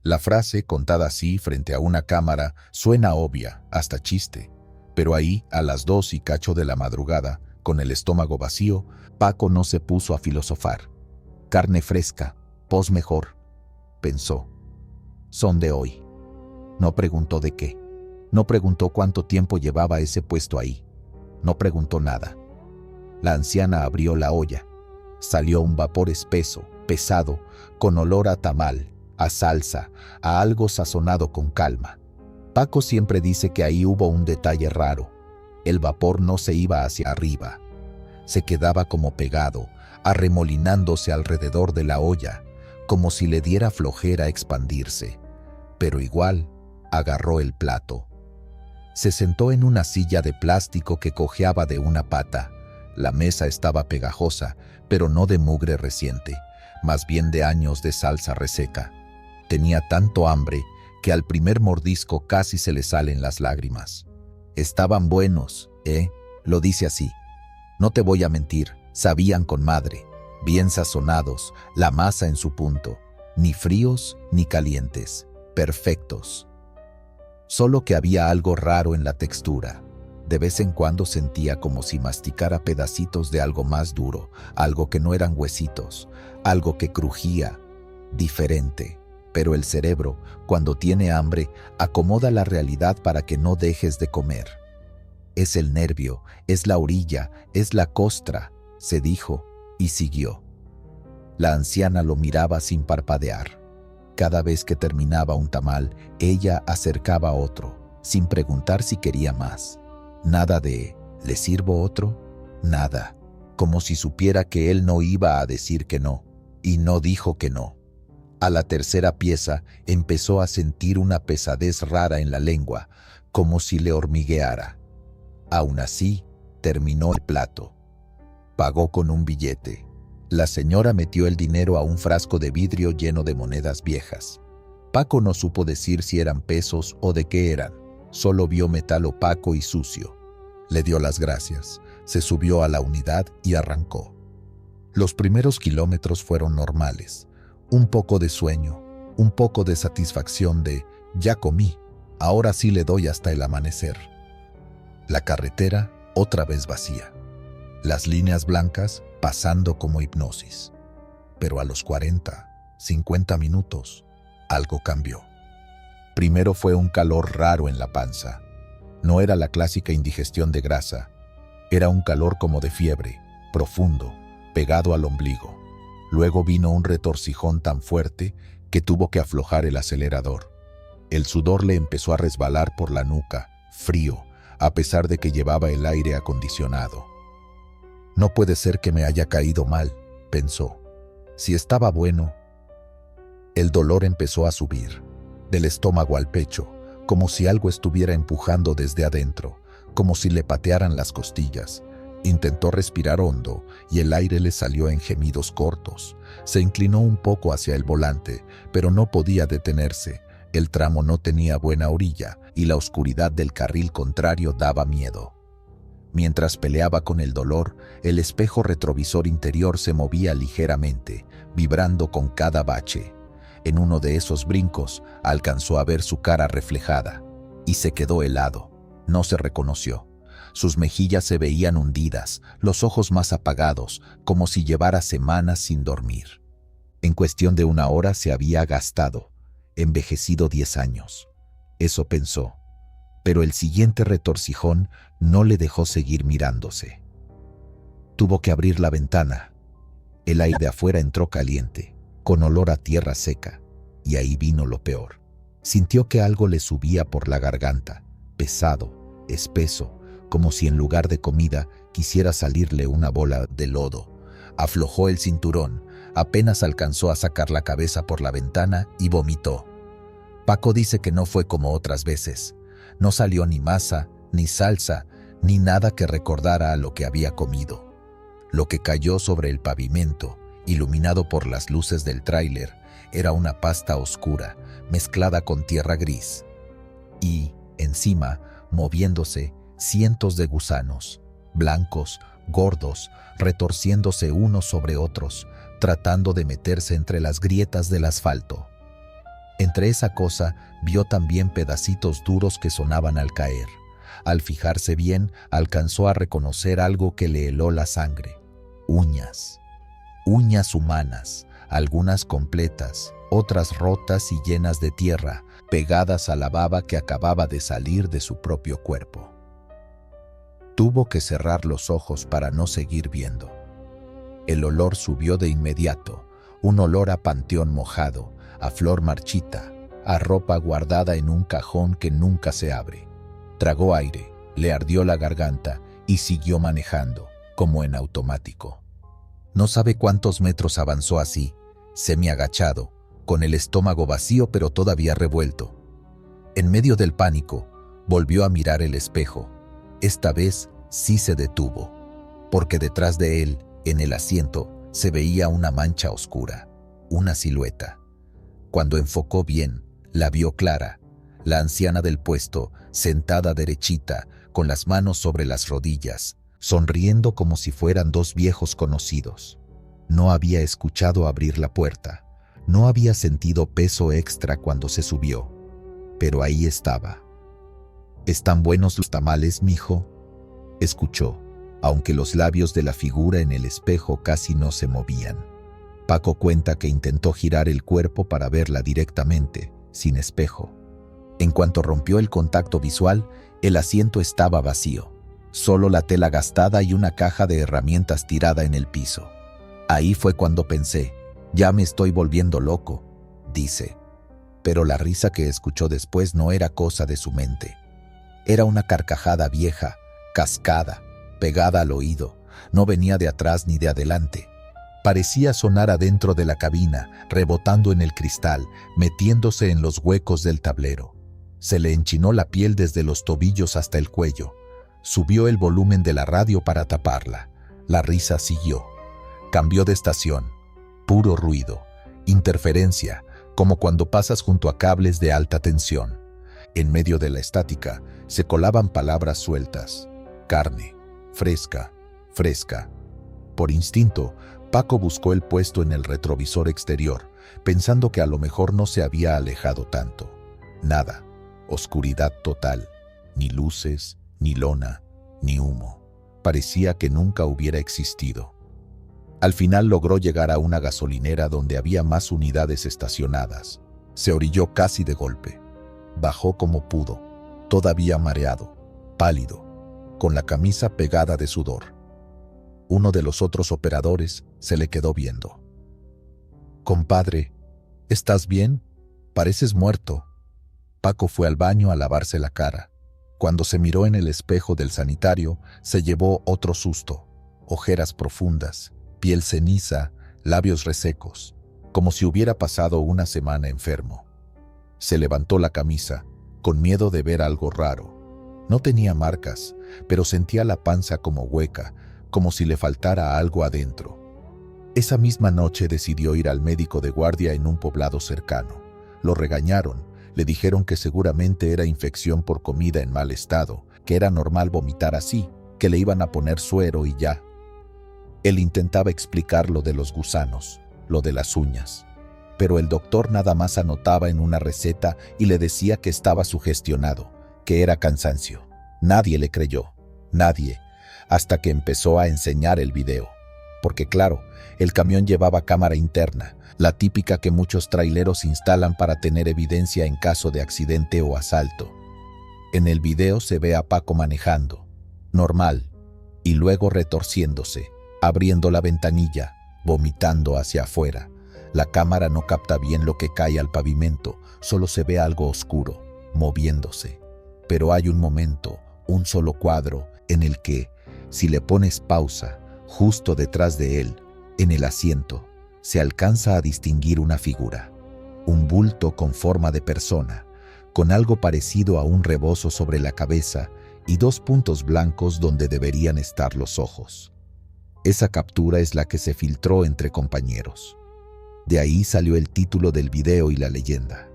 La frase, contada así frente a una cámara, suena obvia, hasta chiste. Pero ahí, a las 2:00 de la madrugada, con el estómago vacío, Paco no se puso a filosofar. «Carne fresca, pos mejor», pensó. «Son de hoy». No preguntó de qué. No preguntó cuánto tiempo llevaba ese puesto ahí. No preguntó nada. La anciana abrió la olla. Salió un vapor espeso, pesado, con olor a tamal, a salsa, a algo sazonado con calma. Paco siempre dice que ahí hubo un detalle raro. El vapor no se iba hacia arriba. Se quedaba como pegado, arremolinándose alrededor de la olla, como si le diera flojera expandirse. Pero igual, agarró el plato. Se sentó en una silla de plástico que cojeaba de una pata. La mesa estaba pegajosa, pero no de mugre reciente, más bien de años de salsa reseca. Tenía tanto hambre que al primer mordisco casi se le salen las lágrimas. Estaban buenos, lo dice así. No te voy a mentir, sabían con madre, bien sazonados, la masa en su punto, ni fríos ni calientes, perfectos. Solo que había algo raro en la textura. De vez en cuando sentía como si masticara pedacitos de algo más duro, algo que no eran huesitos, algo que crujía, diferente. Pero el cerebro, cuando tiene hambre, acomoda la realidad para que no dejes de comer. Es el nervio, es la orilla, es la costra, se dijo, y siguió. La anciana lo miraba sin parpadear. Cada vez que terminaba un tamal, ella acercaba otro, sin preguntar si quería más. Nada de «¿le sirvo otro?» Nada, como si supiera que él no iba a decir que no, y no dijo que no. A la tercera pieza empezó a sentir una pesadez rara en la lengua, como si le hormigueara. Aún así, terminó el plato. Pagó con un billete. La señora metió el dinero a un frasco de vidrio lleno de monedas viejas. Paco no supo decir si eran pesos o de qué eran. Solo vio metal opaco y sucio. Le dio las gracias, se subió a la unidad y arrancó. Los primeros kilómetros fueron normales. Un poco de sueño, un poco de satisfacción de «ya comí, ahora sí le doy hasta el amanecer». La carretera otra vez vacía. Las líneas blancas pasando como hipnosis. Pero a los 40, 50 minutos, algo cambió. Primero fue un calor raro en la panza. No era la clásica indigestión de grasa. Era un calor como de fiebre, profundo, pegado al ombligo. Luego vino un retorcijón tan fuerte que tuvo que aflojar el acelerador. El sudor le empezó a resbalar por la nuca, frío, a pesar de que llevaba el aire acondicionado. No puede ser que me haya caído mal, pensó. Si estaba bueno. El dolor empezó a subir, del estómago al pecho, como si algo estuviera empujando desde adentro, como si le patearan las costillas. Intentó respirar hondo y el aire le salió en gemidos cortos. Se inclinó un poco hacia el volante, pero no podía detenerse. El tramo no tenía buena orilla y la oscuridad del carril contrario daba miedo. Mientras peleaba con el dolor, el espejo retrovisor interior se movía ligeramente, vibrando con cada bache. En uno de esos brincos alcanzó a ver su cara reflejada y se quedó helado. No se reconoció. Sus mejillas se veían hundidas, los ojos más apagados, como si llevara semanas sin dormir. En cuestión de una hora se había gastado, envejecido 10 años. Eso pensó. Pero el siguiente retorcijón no le dejó seguir mirándose. Tuvo que abrir la ventana. El aire de afuera entró caliente, con olor a tierra seca, y ahí vino lo peor. Sintió que algo le subía por la garganta, pesado, espeso, como si en lugar de comida quisiera salirle una bola de lodo. Aflojó el cinturón, apenas alcanzó a sacar la cabeza por la ventana y vomitó. Paco dice que no fue como otras veces. No salió ni masa, ni salsa, ni nada que recordara a lo que había comido. Lo que cayó sobre el pavimento, iluminado por las luces del tráiler, era una pasta oscura, mezclada con tierra gris. Y, encima, moviéndose, cientos de gusanos, blancos, gordos, retorciéndose unos sobre otros, tratando de meterse entre las grietas del asfalto. Entre esa cosa vio también pedacitos duros que sonaban al caer. Al fijarse bien, alcanzó a reconocer algo que le heló la sangre. Uñas. Uñas humanas, algunas completas, otras rotas y llenas de tierra, pegadas a la baba que acababa de salir de su propio cuerpo. Tuvo que cerrar los ojos para no seguir viendo. El olor subió de inmediato, un olor a panteón mojado, a flor marchita, a ropa guardada en un cajón que nunca se abre. Tragó aire, le ardió la garganta y siguió manejando, como en automático. No sabe cuántos metros avanzó así, semiagachado, con el estómago vacío pero todavía revuelto. En medio del pánico, volvió a mirar el espejo. Esta vez sí se detuvo, porque detrás de él, en el asiento, se veía una mancha oscura, una silueta. Cuando enfocó bien, la vio clara, la anciana del puesto, sentada derechita, con las manos sobre las rodillas, sonriendo como si fueran dos viejos conocidos. No había escuchado abrir la puerta, no había sentido peso extra cuando se subió, pero ahí estaba. «¿Están buenos los tamales, mijo?», escuchó, aunque los labios de la figura en el espejo casi no se movían. Paco cuenta que intentó girar el cuerpo para verla directamente, sin espejo. En cuanto rompió el contacto visual, el asiento estaba vacío, solo la tela gastada y una caja de herramientas tirada en el piso. Ahí fue cuando pensé, ya me estoy volviendo loco, dice. Pero la risa que escuchó después no era cosa de su mente. Era una carcajada vieja, cascada, pegada al oído, no venía de atrás ni de adelante. Parecía sonar adentro de la cabina, rebotando en el cristal, metiéndose en los huecos del tablero. Se le enchinó la piel desde los tobillos hasta el cuello. Subió el volumen de la radio para taparla. La risa siguió. Cambió de estación. Puro ruido. Interferencia, como cuando pasas junto a cables de alta tensión. En medio de la estática se colaban palabras sueltas. Carne. Fresca. Fresca. Por instinto, Paco buscó el puesto en el retrovisor exterior, pensando que a lo mejor no se había alejado tanto. Nada. Oscuridad total. Ni luces, ni lona, ni humo. Parecía que nunca hubiera existido. Al final logró llegar a una gasolinera donde había más unidades estacionadas. Se orilló casi de golpe. Bajó como pudo, todavía mareado, pálido, con la camisa pegada de sudor. Uno de los otros operadores se le quedó viendo. «Compadre, ¿estás bien? Pareces muerto». Paco fue al baño a lavarse la cara. Cuando se miró en el espejo del sanitario, se llevó otro susto. Ojeras profundas, piel ceniza, labios resecos, como si hubiera pasado una semana enfermo. Se levantó la camisa, con miedo de ver algo raro. No tenía marcas, pero sentía la panza como hueca, como si le faltara algo adentro. Esa misma noche decidió ir al médico de guardia en un poblado cercano. Lo regañaron, le dijeron que seguramente era infección por comida en mal estado, que era normal vomitar así, que le iban a poner suero y ya. Él intentaba explicar lo de los gusanos, lo de las uñas, pero el doctor nada más anotaba en una receta y le decía que estaba sugestionado, que era cansancio. Nadie le creyó, nadie, hasta que empezó a enseñar el video. Porque claro, el camión llevaba cámara interna, la típica que muchos traileros instalan para tener evidencia en caso de accidente o asalto. En el video se ve a Paco manejando, normal, y luego retorciéndose, abriendo la ventanilla, vomitando hacia afuera. La cámara no capta bien lo que cae al pavimento, solo se ve algo oscuro, moviéndose. Pero hay un momento, un solo cuadro, en el que, si le pones pausa, justo detrás de él, en el asiento, se alcanza a distinguir una figura, un bulto con forma de persona, con algo parecido a un rebozo sobre la cabeza y dos puntos blancos donde deberían estar los ojos. Esa captura es la que se filtró entre compañeros. De ahí salió el título del video y la leyenda.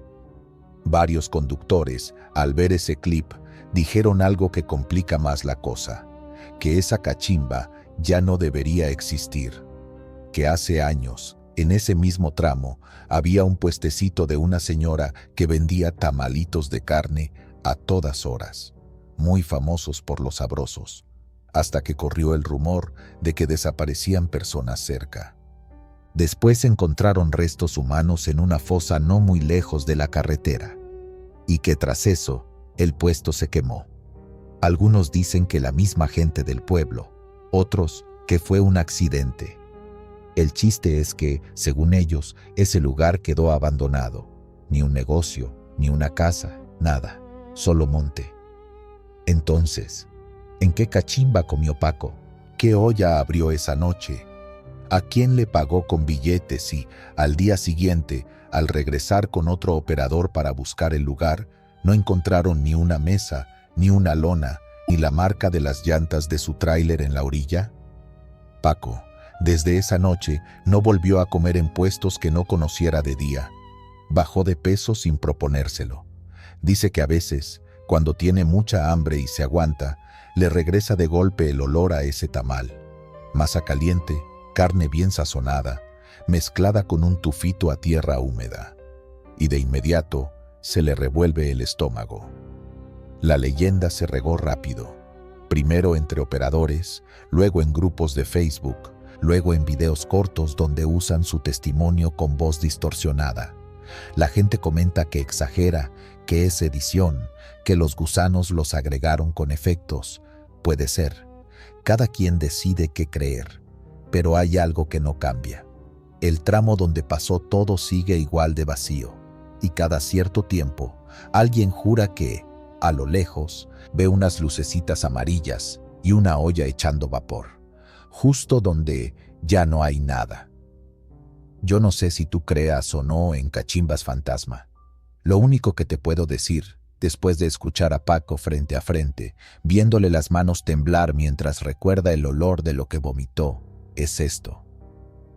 Varios conductores, al ver ese clip, dijeron algo que complica más la cosa, que esa cachimba ya no debería existir, que hace años, en ese mismo tramo, había un puestecito de una señora que vendía tamalitos de carne a todas horas, muy famosos por los sabrosos, hasta que corrió el rumor de que desaparecían personas cerca. Después encontraron restos humanos en una fosa no muy lejos de la carretera, y que tras eso, el puesto se quemó. Algunos dicen que la misma gente del pueblo, otros que fue un accidente. El chiste es que, según ellos, ese lugar quedó abandonado. Ni un negocio, ni una casa, nada, solo monte. Entonces, ¿en qué cachimba comió Paco? ¿Qué olla abrió esa noche? ¿A quién le pagó con billetes y, al día siguiente, al regresar con otro operador para buscar el lugar, no encontraron ni una mesa, ni una lona, ni la marca de las llantas de su tráiler en la orilla? Paco, desde esa noche, no volvió a comer en puestos que no conociera de día. Bajó de peso sin proponérselo. Dice que a veces, cuando tiene mucha hambre y se aguanta, le regresa de golpe el olor a ese tamal. Masa caliente, carne bien sazonada, mezclada con un tufito a tierra húmeda. Y de inmediato, se le revuelve el estómago. La leyenda se regó rápido. Primero entre operadores, luego en grupos de Facebook, luego en videos cortos donde usan su testimonio con voz distorsionada. La gente comenta que exagera, que es edición, que los gusanos los agregaron con efectos. Puede ser. Cada quien decide qué creer. Pero hay algo que no cambia. El tramo donde pasó todo sigue igual de vacío. Y cada cierto tiempo, alguien jura que, a lo lejos, ve unas lucecitas amarillas y una olla echando vapor, justo donde ya no hay nada. Yo no sé si tú creas o no en cachimbas fantasma. Lo único que te puedo decir, después de escuchar a Paco frente a frente, viéndole las manos temblar mientras recuerda el olor de lo que vomitó, es esto.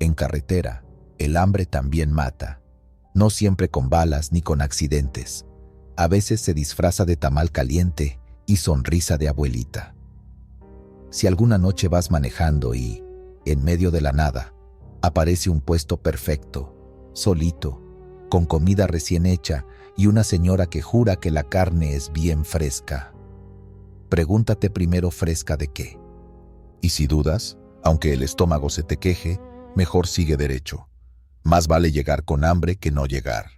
En carretera, el hambre también mata. No siempre con balas ni con accidentes. A veces se disfraza de tamal caliente y sonrisa de abuelita. Si alguna noche vas manejando y, en medio de la nada, aparece un puesto perfecto, solito, con comida recién hecha y una señora que jura que la carne es bien fresca, pregúntate primero fresca de qué. Y si dudas, aunque el estómago se te queje, mejor sigue derecho. Más vale llegar con hambre que no llegar.